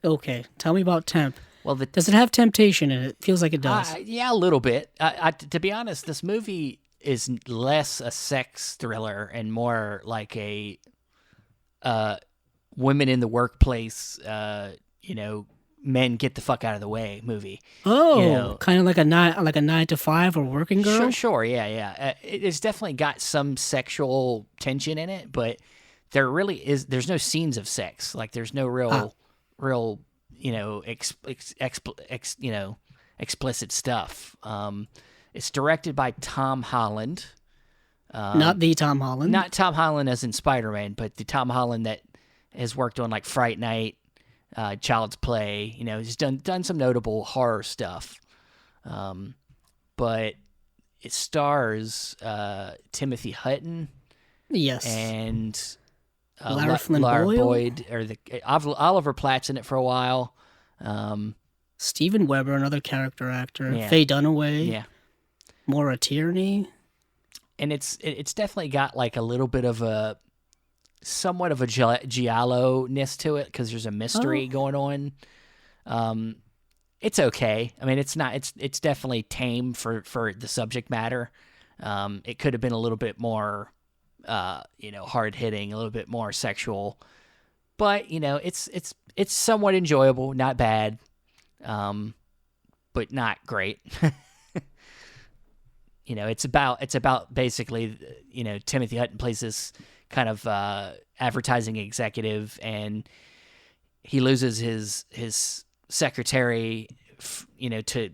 Okay, tell me about Temp.
Well,
does it have temptation in it? It feels like it does.
Yeah, a little bit. To be honest, this movie is less a sex thriller and more like a women in the workplace, men get the fuck out of the way movie.
Oh, kind of like a 9 to 5 or Working Girl?
Sure, yeah. It's definitely got some sexual tension in it, but there's no scenes of sex. Like there's no real explicit stuff. It's directed by Tom Holland.
Not the Tom Holland.
Not Tom Holland as in Spider-Man, but the Tom Holland that has worked on like Fright Night, Child's Play. He's done some notable horror stuff. but it stars Timothy Hutton
Yes.
and
Lara Flynn
Lara
Boyle?
Boyd, or Oliver Platt's in it for a while.
Steven Weber, another character actor.
Yeah.
Faye Dunaway.
Yeah,
Maura Tierney.
and it's definitely got like a little bit of a somewhat of a giallo-ness to it because there's a mystery going on. It's okay. I mean, it's not. It's definitely tame for the subject matter. It could have been a little bit more, hard hitting, a little bit more sexual, but it's somewhat enjoyable, not bad, but not great. It's about basically, Timothy Hutton plays this kind of advertising executive, and he loses his secretary, to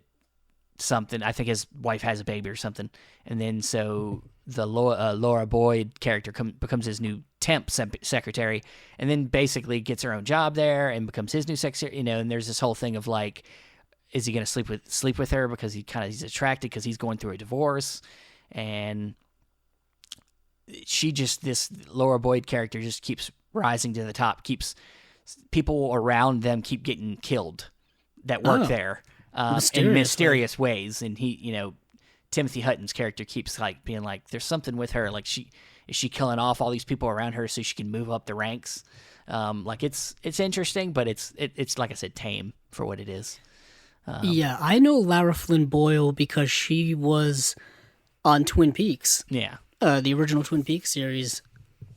something. I think his wife has a baby or something, and then so the Laura Boyd character becomes his new temp secretary, and then basically gets her own job there and becomes his new secretary. And there's this whole thing of like, is he going to sleep with her because he's attracted because he's going through a divorce, and this Laura Boyd character just keeps rising to the top, keeps people around them keep getting killed that work there in mysterious ways, and Timothy Hutton's character keeps like being like, there's something with her, like is she killing off all these people around her so she can move up the ranks? Like it's interesting, but it's like I said, tame for what it is.
Yeah, I know Lara Flynn Boyle because she was on Twin Peaks.
Yeah.
The original Twin Peaks series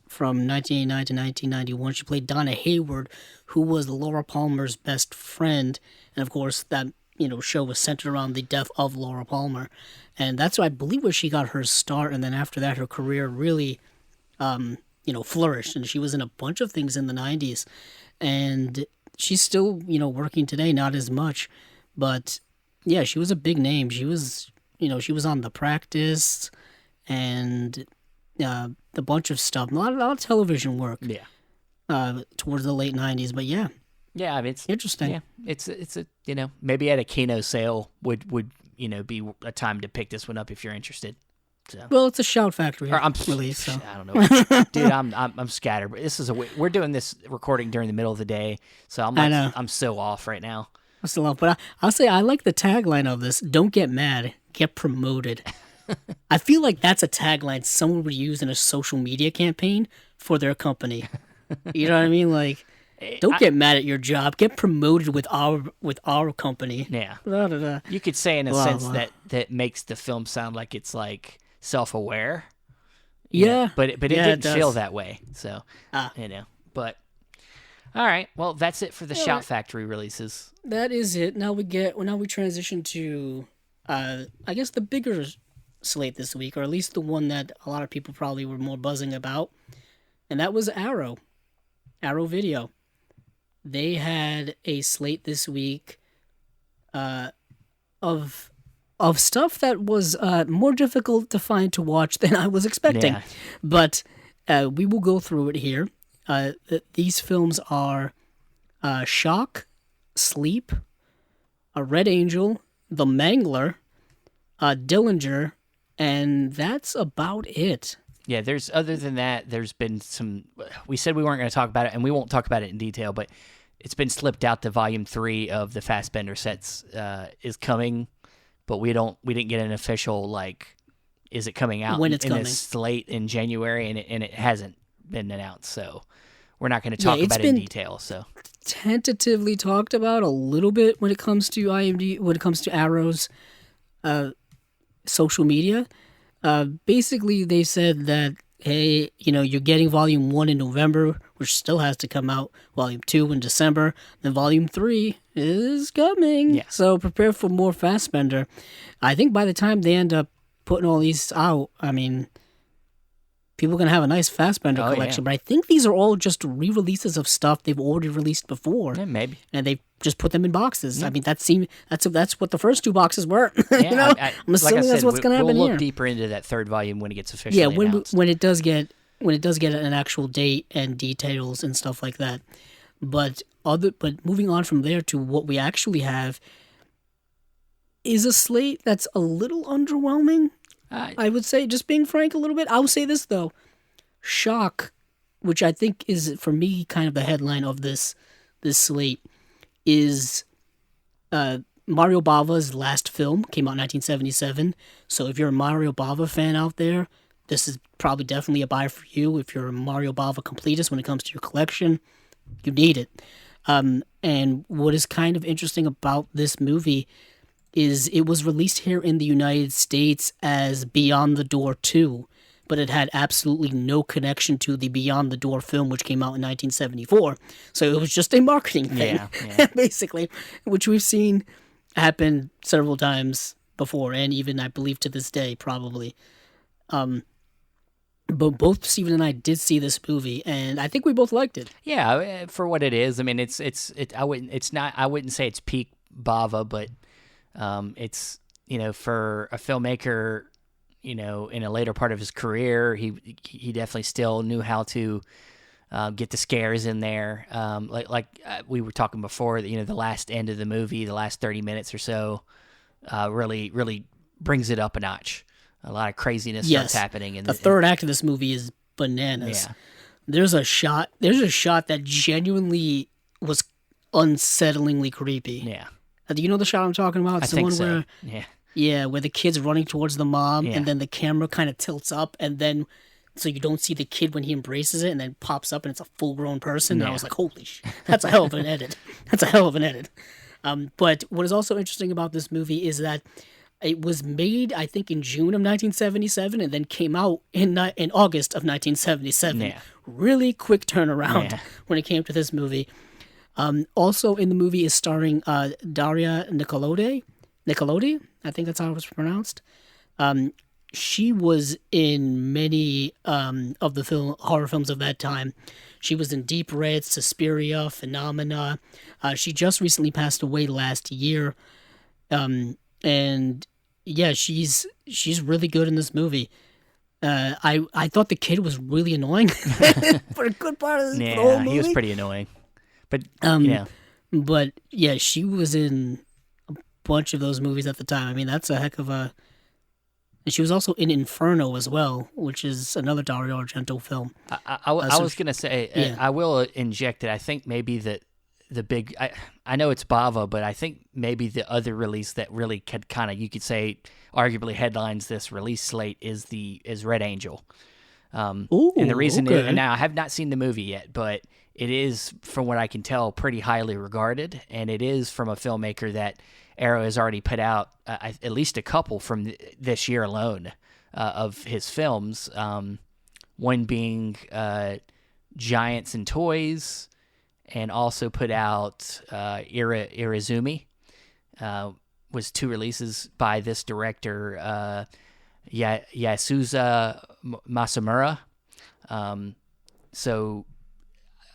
from 1989 to 1991. She played Donna Hayward, who was Laura Palmer's best friend. And of course, that show was centered around the death of Laura Palmer. And that's, I believe, where she got her start. And then after that, her career really, flourished. And she was in a bunch of things in the 90s. And she's still, working today, not as much. But yeah, she was a big name. She was, she was on The Practice and a bunch of stuff. A lot of television work.
Yeah.
Towards the late 90s. But yeah.
Yeah, I mean, it's
interesting.
Yeah, it's a maybe at a Kino sale would be a time to pick this one up if you're interested. So.
Well, it's a Shout Factory release. So.
I don't know, dude. I'm scattered. But we're doing this recording during the middle of the day, so I'm so off right now.
I'm still off, but I'll say I like the tagline of this: "Don't get mad, get promoted." I feel like that's a tagline someone would use in a social media campaign for their company. You know what I mean? Like, don't get mad at your job. Get promoted with our company.
Yeah.
Da, da, da.
You could say in a sense that makes the film sound like it's like self-aware.
Yeah.
But it didn't feel that way. So, but all right. Well, that's it for the Shout Factory releases.
That is it. Now we transition to I guess the bigger slate this week, or at least the one that a lot of people probably were more buzzing about. And that was Arrow Video. They had a slate this week of stuff that was more difficult to find to watch than I was expecting.
Yeah.
But we will go through it here. These films are Shock, Sleep, A Red Angel, The Mangler, Dillinger, and that's about it.
Yeah, other than that, there's been some. We said we weren't going to talk about it, and we won't talk about it in detail, but it's been slipped out that Volume 3 of the Fassbender sets is coming, but we didn't get an official, like, is it coming out
when it's
in
coming.
A slate in January, and it hasn't been announced, so we're not going to talk about it in detail. So
tentatively talked about a little bit when it comes to IMDb, when it comes to Arrow's social media. Basically, they said that, hey, you're getting Volume 1 in November, which still has to come out, Volume 2 in December, then Volume 3 is coming.
Yeah.
So prepare for more Fassbender. I think by the time they end up putting all these out, I mean, people are going to have a nice Fassbender collection. Yeah. But I think these are all just re-releases of stuff they've already released before.
Yeah, maybe.
And they just put them in boxes. Yeah. I mean, that's what the first two boxes were.
Yeah,
I'm assuming that's what's going to happen here.
We'll look deeper into that third volume when it gets officially announced.
when it does get an actual date and details and stuff like that. But moving on from there to what we actually have, is a slate that's a little underwhelming.
Uh,
I would say, just being frank, a little bit. I will say this though, Shock, which I think is for me kind of the headline of this slate, is Mario Bava's last film. Came out in 1977. So if you're a Mario Bava fan out there, this is probably definitely a buy for you. If you're a Mario Bava completist when it comes to your collection, you need it. And what is kind of interesting about this movie is it was released here in the United States as Beyond the Door 2, but it had absolutely no connection to the Beyond the Door film, which came out in 1974. So it was just a marketing thing, basically, which we've seen happen several times before, and even, I believe, to this day, probably. But both Steven and I did see this movie, and I think we both liked it.
Yeah, for what it is. I mean, I wouldn't say it's peak Bava, but it's, for a filmmaker, in a later part of his career, he definitely still knew how to get the scares in there. Like we were talking before, the last end of the movie, the last 30 minutes or so, really brings it up a notch. A lot of craziness starts happening.
The third act of this movie is bananas. Yeah. There's a shot that genuinely was unsettlingly creepy.
Yeah.
Do you know the shot I'm talking about? It's the one
so.
Where, yeah, where the kid's running towards the mom, and then the camera kind of tilts up, and then so you don't see the kid when he embraces it, and then pops up, and it's a full-grown person. And I was like, holy shit, that's a hell of an edit. But what is also interesting about this movie is that it was made, I think, in June of 1977, and then came out in August of 1977. Yeah. Really quick turnaround when it came to this movie. Also in the movie is starring Daria Nicolodi, I think that's how it was pronounced. She was in many of the horror films of that time. She was in Deep Red, Suspiria, Phenomena. She just recently passed away last year. And yeah, she's really good in this movie. I thought the kid was really annoying for a good part of the whole movie.
He was pretty annoying. But
But yeah, she was in a bunch of those movies at the time. I mean, that's a heck of a. And she was also in Inferno as well, which is another Dario Argento film.
I was gonna say, I will inject it. I think maybe that the big. I know it's Bava, but I think maybe the other release that really could kind of, you could say, arguably headlines this release slate is Red Angel. And the reason is, and now I have not seen the movie yet, but it is, from what I can tell, pretty highly regarded, and it is from a filmmaker that Arrow has already put out at least a couple from this year alone of his films. One being Giants and Toys, and also put out Irizumi. Was two releases by this director, Yasuza Masamura. So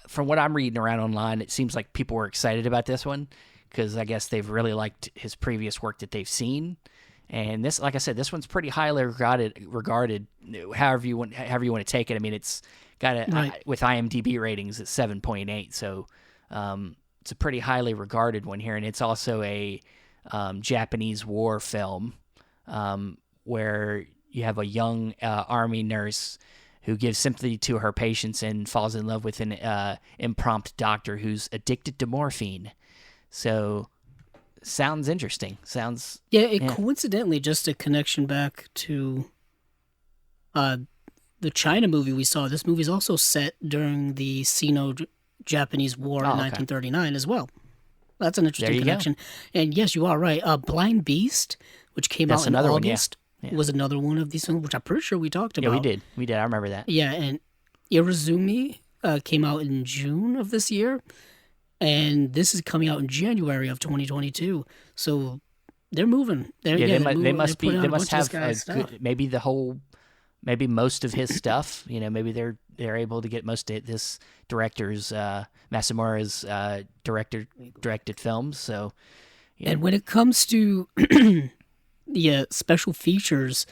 from what I'm reading around online, it seems like people were excited about this one because I guess they've really liked his previous work that they've seen. And this, like I said, this one's pretty highly regarded. However you want to take it. I mean, it's got with IMDb ratings at 7.8, so it's a pretty highly regarded one here, and it's also a Japanese war film where you have a young army nurse who gives sympathy to her patients and falls in love with an impromptu doctor who's addicted to morphine. So, sounds interesting.
Coincidentally, just a connection back to the China movie we saw. This movie is also set during the Sino-Japanese War in 1939 as well. That's an interesting connection. Go. And yes, you are right. Blind Beast, which came out in August, was another one of these films, which I'm pretty sure we talked about.
Yeah, we did. I remember that.
Yeah, and Irizumi came out in June of this year, and this is coming out in January of 2022. So they're moving.
They must have a good, maybe most of his stuff. Maybe they're able to get most of this director's Masamura's directed films. So,
and when it comes to the special features,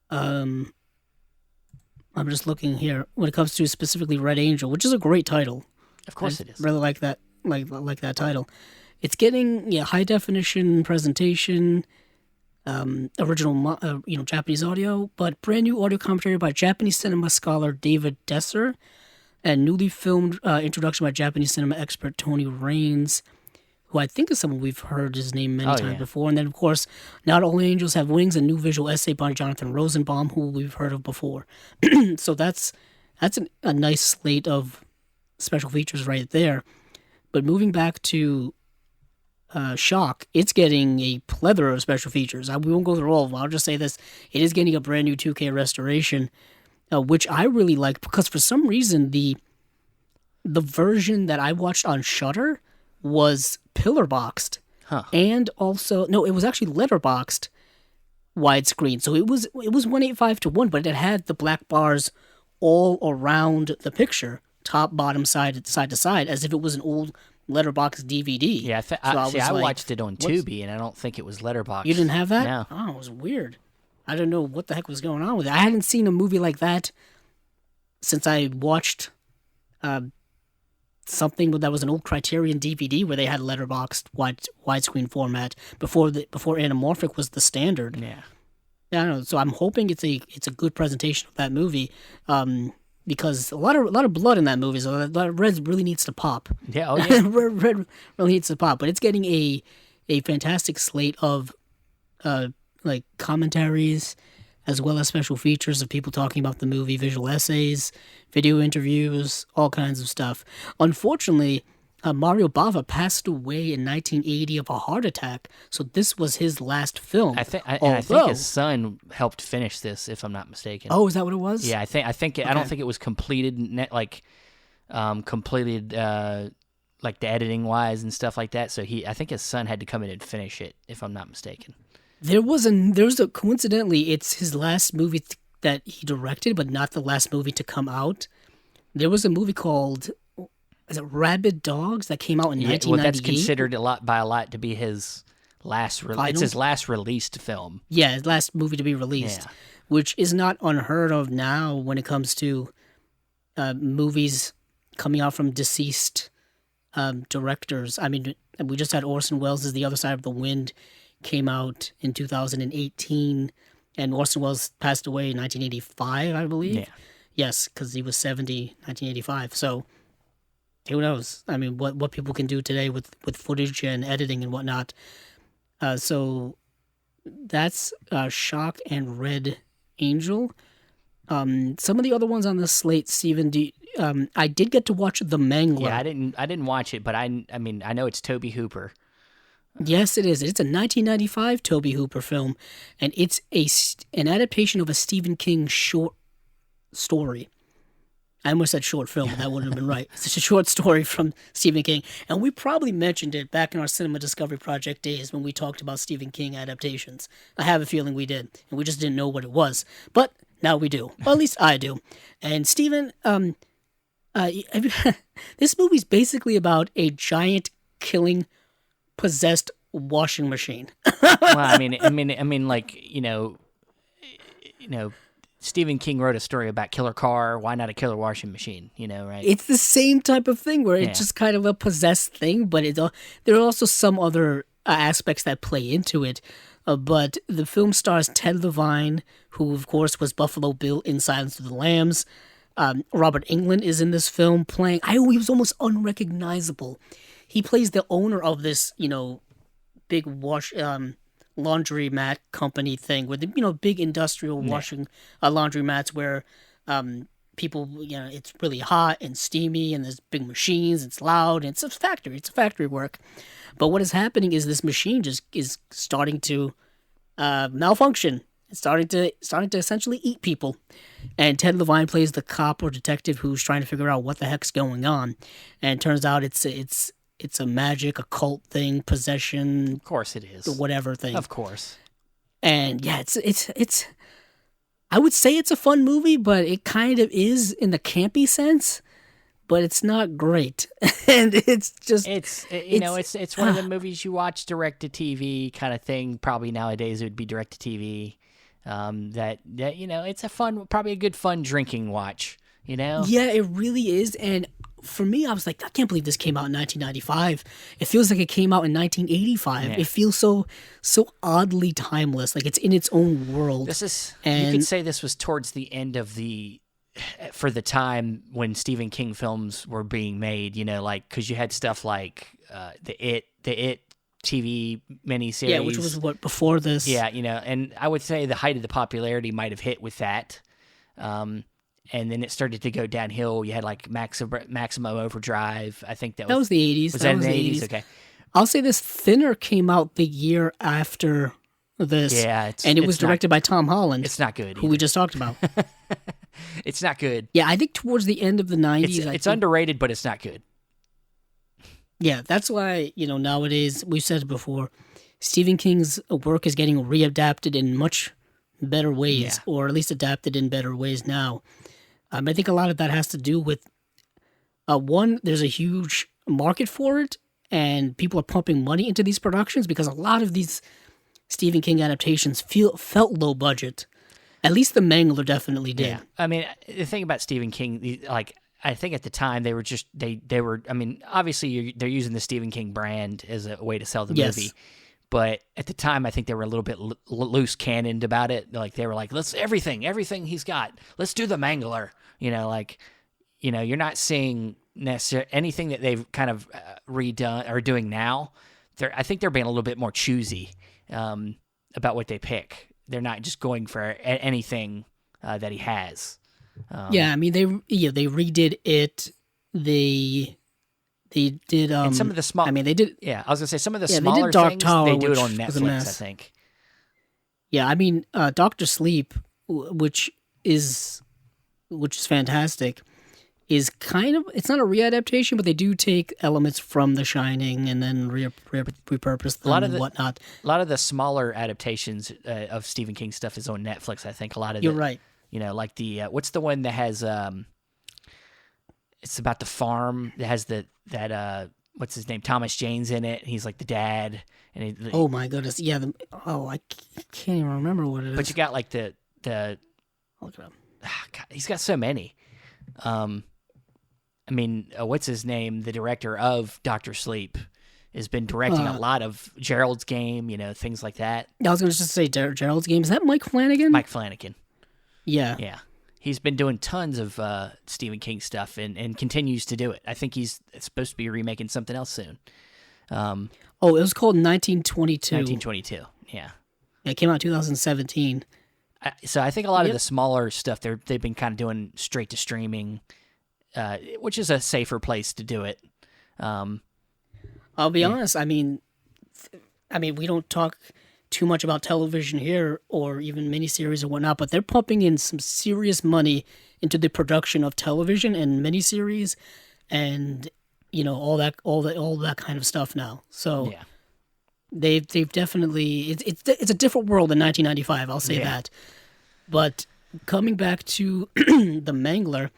I'm just looking here. When it comes to specifically Red Angel, which is a great title,
of course it is.
Really like that, like that title. It's getting high definition presentation, original Japanese audio, but brand new audio commentary by Japanese cinema scholar David Desser, and newly filmed introduction by Japanese cinema expert Tony Raines, who I think is someone we've heard his name many times before. And then, of course, Not All Angels Have Wings, a new visual essay by Jonathan Rosenbaum, who we've heard of before. So that's a nice slate of special features right there. But moving back to Shock, it's getting a plethora of special features. We won't go through all of them. I'll just say this. It is getting a brand new 2K restoration, which I really like, because for some reason, the version that I watched on Shudder was pillar boxed, and also it was actually letterboxed widescreen. So it was 185:1, but it had the black bars all around the picture, top, bottom, side to side, as if it was an old letterbox DVD.
Yeah, I watched it on Tubi, and I don't think it was letterbox.
You didn't have that?
No.
Oh, it was weird. I don't know what the heck was going on with it. I hadn't seen a movie like that since I watched something that was an old Criterion DVD where they had letterboxed widescreen format before anamorphic was the standard.
Yeah.
I don't know. So I'm hoping it's a good presentation of that movie, because a lot of blood in that movie. So that red really needs to pop.
Yeah. Oh yeah.
red really needs to pop. But it's getting a fantastic slate of like commentaries, as well as special features of people talking about the movie, visual essays, video interviews, all kinds of stuff. Unfortunately, Mario Bava passed away in 1980 of a heart attack, so this was his last film.
I think his son helped finish this, if I'm not mistaken.
Oh, is that what it was?
Yeah, I think I don't think it was completed, completed like the editing wise and stuff like that. So I think his son had to come in and finish it, if I'm not mistaken.
Coincidentally, it's his last movie that he directed, but not the last movie to come out. There was a movie called, is it Rabid Dogs, that came out in 1998?
Well, that's considered by a lot to be his last. It's his last released film.
Yeah, his last movie to be released, which is not unheard of now when it comes to movies coming out from deceased directors. I mean, we just had Orson Welles' The Other Side of the Wind came out in 2018, and Orson Welles passed away in 1985, I believe.
Yeah.
Yes, because he was 70, 1985. So who knows? I mean, what people can do today with footage and editing and whatnot. So that's Shock and Red Angel. Some of the other ones on the slate, Steven, I did get to watch The Mangler.
Yeah, I didn't watch it, but I mean, I know it's Tobe Hooper.
Yes, it is. It's a 1995 Tobe Hooper film, and it's an adaptation of a Stephen King short story. I almost said short film, but that wouldn't have been right. It's a short story from Stephen King, and we probably mentioned it back in our Cinema Discovery Project days when we talked about Stephen King adaptations. I have a feeling we did, and we just didn't know what it was. But now we do. Well, at least I do. And Stephen, this movie's basically about a giant killing possessed washing machine.
Well, I mean, like, Stephen King wrote a story about killer car. Why not a killer washing machine? Right?
It's the same type of thing where it's just kind of a possessed thing, but there are also some other aspects that play into it. But the film stars Ted Levine, who of course was Buffalo Bill in Silence of the Lambs. Robert Englund is in this film playing. He was almost unrecognizable. He plays the owner of this, big laundromat company thing with the, big industrial washing laundromats where people, it's really hot and steamy and there's big machines. It's loud and it's a factory. It's a factory work. But what is happening is this machine just is starting to malfunction. It's starting to essentially eat people. And Ted Levine plays the cop or detective who's trying to figure out what the heck's going on. And it turns out it's a magic, occult thing, possession.
Of course it is.
Whatever thing.
Of course.
And yeah, it's I would say it's a fun movie, but it kind of is in the campy sense, but it's not great. And it's just
it's one of the movies you watch direct to TV kind of thing. Probably nowadays it would be direct to TV. That it's probably a good fun drinking watch.
Yeah, it really is. And for me, I was like, I can't believe this came out in 1995. It feels like it came out in 1985.
Yeah.
It feels so oddly timeless. Like it's in its own world.
This is, you
And
could say this was towards the end of for the time when Stephen King films were being made, like, because you had stuff like the It TV miniseries.
yeah, which was what before this.
Yeah, and I would say the height of the popularity might have hit with that. And then it started to go downhill. You had like Maximum Overdrive. I think that
was the 80s.
Was that in the 80s? Okay.
I'll say this: Thinner came out the year after this.
Yeah,
and it was directed by Tom Holland.
It's not good.
Who we just talked about.
It's not good.
Yeah, I think towards the end of the 90s.
It's underrated, but it's not good.
Yeah, that's why, nowadays, we've said it before, Stephen King's work is getting readapted in much better ways, or at least adapted in better ways now. I think a lot of that has to do with, one, there's a huge market for it, and people are pumping money into these productions because a lot of these Stephen King adaptations felt low budget. At least The Mangler definitely did.
Yeah. I mean, the thing about Stephen King, like, I think at the time they were just they were. I mean, obviously they're using the Stephen King brand as a way to sell the movie, but at the time I think they were a little bit loose cannoned about it. Like they were like, let's everything he's got. Let's do The Mangler. You're not seeing necessarily anything that they've kind of redone or doing now. I think they're being a little bit more choosy about what they pick. They're not just going for anything that he has.
I mean they redid it. They did
and some of the small.
I mean they did.
Yeah, I was gonna say some of the smaller
they did Dark
things
Tower,
they do it
which
on
was a
Netflix.
mess.
I think.
Yeah, I mean Doctor Sleep, which is fantastic, is kind of, it's not a readaptation, but they do take elements from The Shining and then repurpose them and whatnot.
A lot of the smaller adaptations of Stephen King stuff is on Netflix. I think a lot of
You're right.
Like the what's the one that has it's about the farm that has that what's his name, Thomas Jane's in it. He's like the dad, and
oh my goodness, yeah. I can't even remember what it is.
But you got like the
I'll look it up.
God, he's got so many. I mean, what's his name? The director of Doctor Sleep has been directing a lot of Gerald's Game, things like that.
I was going to just say Gerald's Game. Is that Mike Flanagan?
Mike Flanagan.
Yeah.
Yeah. He's been doing tons of Stephen King stuff and continues to do it. I think he's supposed to be remaking something else soon.
It was called 1922.
1922, yeah.
It came out in 2017.
So I think a lot of the smaller stuff, they've been kind of doing straight to streaming, which is a safer place to do it.
I'll be honest. I mean, we don't talk too much about television here or even miniseries or whatnot, but they're pumping in some serious money into the production of television and miniseries, and all that kind of stuff now. So they've definitely it's a different world in 1995. I'll say that. But coming back to The Mangler,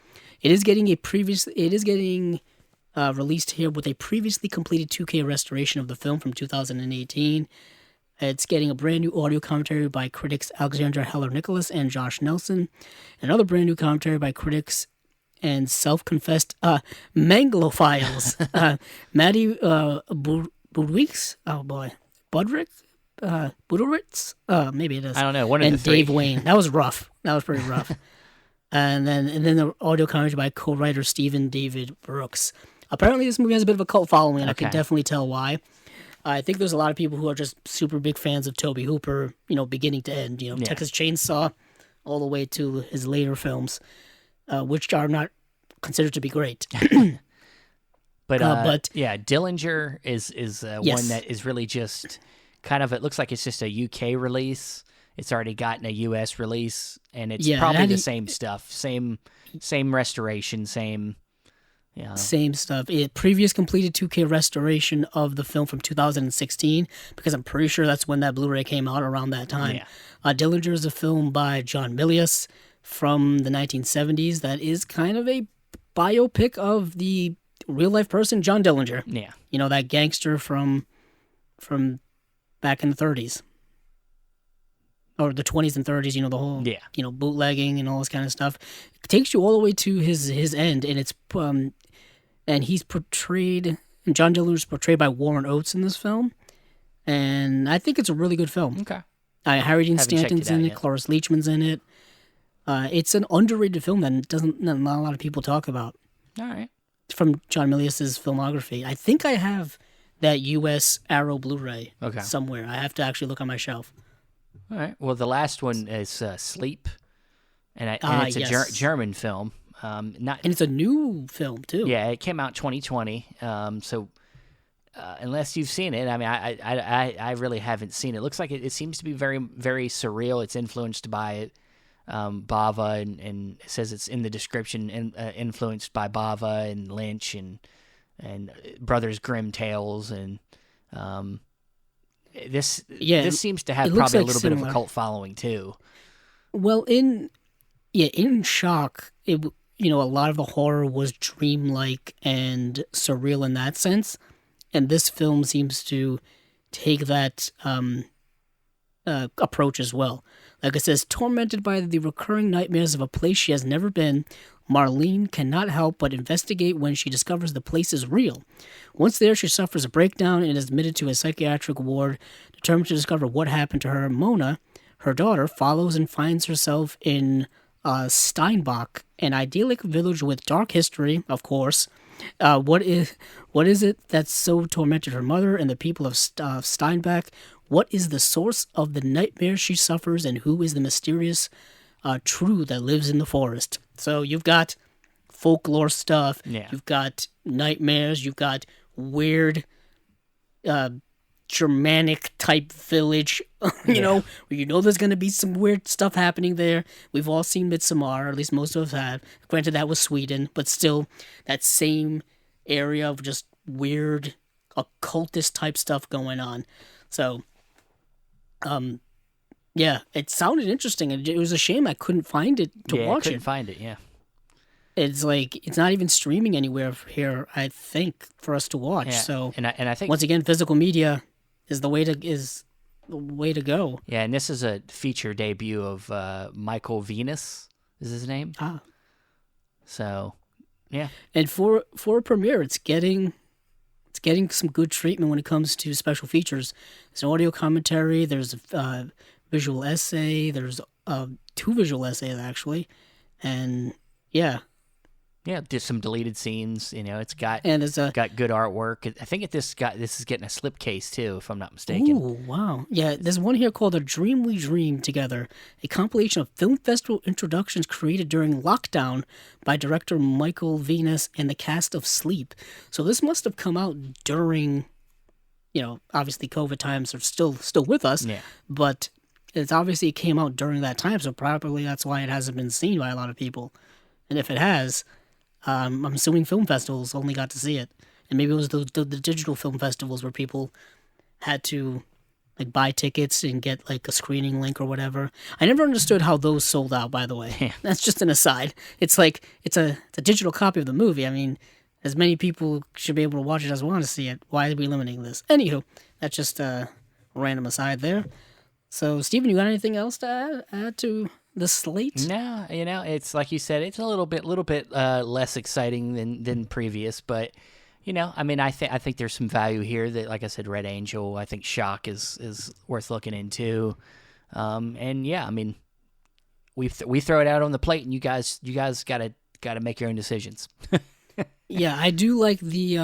it is getting released here with a previously completed 2K restoration of the film from 2018. It's getting a brand new audio commentary by critics Alexandra Heller-Nicholas and Josh Nelson. Another brand new commentary by critics and self-confessed Manglophiles, Maddie Budwicks, Budowitz, maybe it is.
I don't know. One of
and
the three.
Dave Wayne. That was rough. That was pretty rough. and then the audio commentary by co-writer Stephen David Brooks. Apparently, this movie has a bit of a cult following, and I can definitely tell why. I think there's a lot of people who are just super big fans of Tobe Hooper, beginning to end. Texas Chainsaw, all the way to his later films, which are not considered to be great.
But Dillinger is one that is really just kind of, it looks like it's just a UK release. It's already gotten a US release, and it's probably the same stuff, same restoration, same. Yeah.
Same stuff. Previous completed 2K restoration of the film from 2016, because I'm pretty sure that's when that Blu-ray came out, around that time.
Yeah.
Dillinger is a film by John Milius from the 1970s that is kind of a biopic of the real-life person, John Dillinger.
Yeah.
That gangster from back in the 30s. Or the 20s and 30s, the whole, bootlegging and all this kind of stuff. It takes you all the way to his end, and it's and John Dillon is portrayed by Warren Oates in this film, and I think it's a really good film.
Okay.
Harry Dean
Haven't checked
Stanton's
it out
in it,
yet.
Cloris Leachman's in it. It's an underrated film that not a lot of people talk about.
All right.
From John Milius's filmography. I think I have that U.S. Arrow Blu-ray
Okay.
somewhere. I have to actually look on my shelf.
All right. Well, the last one is Sleep, and it's a
yes.
German film. Not
And it's a new film, too.
Yeah, it came out 2020. So unless you've seen it, I mean, I really haven't seen it. It looks like it seems to be very, very surreal. It's influenced by Bava, and it says it's in the description, influenced by Bava and Lynch and Brothers Grimm tales, and this seems to have probably a little bit of a cult following too.
Well, in Shock, a lot of the horror was dreamlike and surreal in that sense, and this film seems to take that approach as well. Like it says, tormented by the recurring nightmares of a place she has never been, Marlene cannot help but investigate when she discovers the place is real. Once there, she suffers a breakdown and is admitted to a psychiatric ward. Determined to discover what happened to her, Mona, her daughter, follows and finds herself in Steinbach, an idyllic village with dark history, of course. What is it that's so tormented her mother and the people of Steinbach? What is the source of the nightmare she suffers, and who is the mysterious true that lives in the forest? So you've got folklore stuff, you've got nightmares, you've got weird Germanic type village, where there's going to be some weird stuff happening there. We've all seen Midsommar, or at least most of us have. Granted, that was Sweden, but still that same area of just weird occultist type stuff going on. So, it sounded interesting, and it was a shame I couldn't find it to watch it.
Couldn't find it, yeah.
It's like it's not even streaming anywhere here, I think, for us to watch.
Yeah.
So,
and I think
once again, physical media is the way to go.
Yeah, and this is a feature debut of Michael Venus, is his name. So, yeah.
And for a premiere, it's getting some good treatment when it comes to special features. There's an audio commentary, there's a visual essay, there's 2 visual essays actually, and yeah.
Yeah, just some deleted scenes. It's got got good artwork. I think this is getting a slipcase too, if I'm not mistaken.
Ooh, wow! Yeah, there's one here called "A Dream We Dreamed Together," a compilation of film festival introductions created during lockdown by director Michael Venus and the cast of Sleep. So this must have come out during, obviously COVID times are still with us.
Yeah,
but it came out during that time, so probably that's why it hasn't been seen by a lot of people. And if it has, I'm assuming film festivals only got to see it. And maybe it was the digital film festivals where people had to buy tickets and get a screening link or whatever. I never understood how those sold out, by the way.
Yeah.
That's just an aside. It's it's a digital copy of the movie. I mean, as many people should be able to watch it as want to see it. Why are we limiting this? Anywho, that's just a random aside there. So, Steven, you got anything else to add to the slate?
No, it's like you said, it's a little bit less exciting than previous, but I think there's some value here that, like I said, Red Angel, I think Shock is worth looking into, and yeah, I mean, we throw it out on the plate, and you guys gotta make your own decisions.
Yeah, I do like the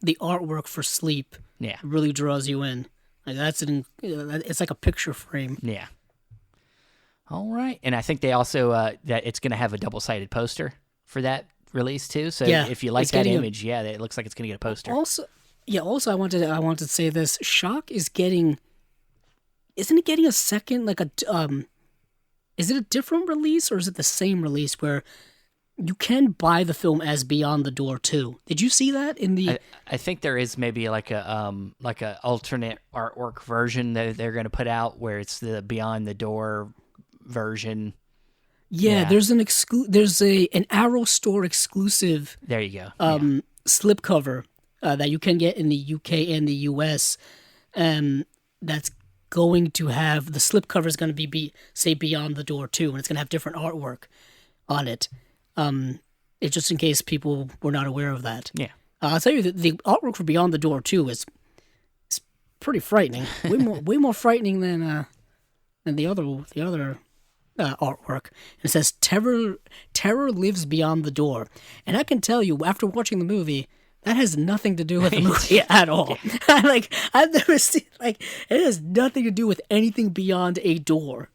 artwork for Sleep.
Yeah,
it really draws you in. It's like a picture frame.
Yeah. All right, and I think they also that it's going to have a double-sided poster for that release too. So if you like that image, it looks like it's going to get a poster.
Also, I wanted to say this: Shock isn't it getting a second is it a different release or is it the same release where you can buy the film as Beyond the Door too? Did you see that in the?
I think there is maybe like a alternate artwork version that they're going to put out where it's the Beyond the Door version.
Yeah, there's an Arrow Store exclusive.
There you go.
Slipcover that you can get in the UK and the US. That's going to have the slipcover is going to be say Beyond the Door too, and it's going to have different artwork on it. It's just in case people were not aware of that.
Yeah.
I'll tell you that the artwork for Beyond the Door too is pretty frightening. Way more frightening than the other artwork. It says terror lives beyond the door, and I can tell you after watching the movie that has nothing to do with the movie at all. Like I've never seen it has nothing to do with anything beyond a door.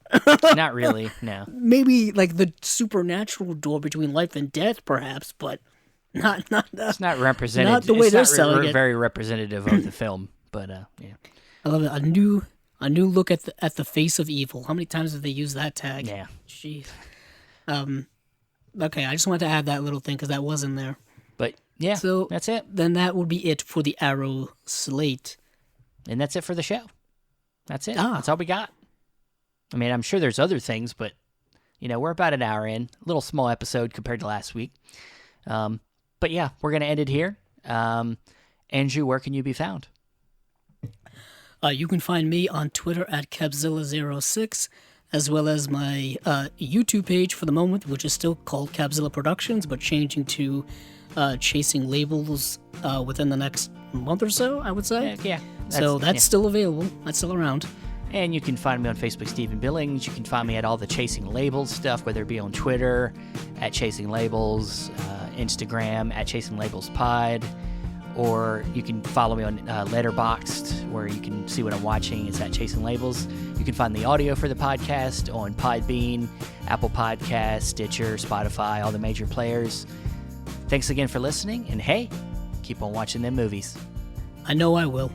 Not really, no.
Maybe like the supernatural door between life and death, perhaps, but not.
It's not represented.
Not the way they're selling it.
Very representative of the film, but yeah.
I love it. A new look at the face of evil. How many times have they used that tag?
Yeah.
Jeez. Okay, I just wanted to add that little thing because that was in there.
But yeah,
So
that's it.
Then that would be it for the Arrow slate.
And that's it for the show. That's it.
Ah.
That's all we got. I mean, I'm sure there's other things, but, we're about an hour in. A little small episode compared to last week. But yeah, we're going to end it here. Andrew, where can you be found?
You can find me on Twitter at Cabzilla06, as well as my YouTube page for the moment, which is still called Cabzilla Productions, but changing to Chasing Labels within the next month or so, I would say.
Yeah.
That's still available. That's still around.
And you can find me on Facebook, Stephen Billings. You can find me at all the Chasing Labels stuff, whether it be on Twitter, at Chasing Labels, Instagram, at Chasing Labels Pod, or you can follow me on Letterboxd, where you can see what I'm watching. It's at Chasing Labels. You can find the audio for the podcast on Podbean, Apple Podcasts, Stitcher, Spotify, all the major players. Thanks again for listening, and hey, keep on watching them movies.
I know I will.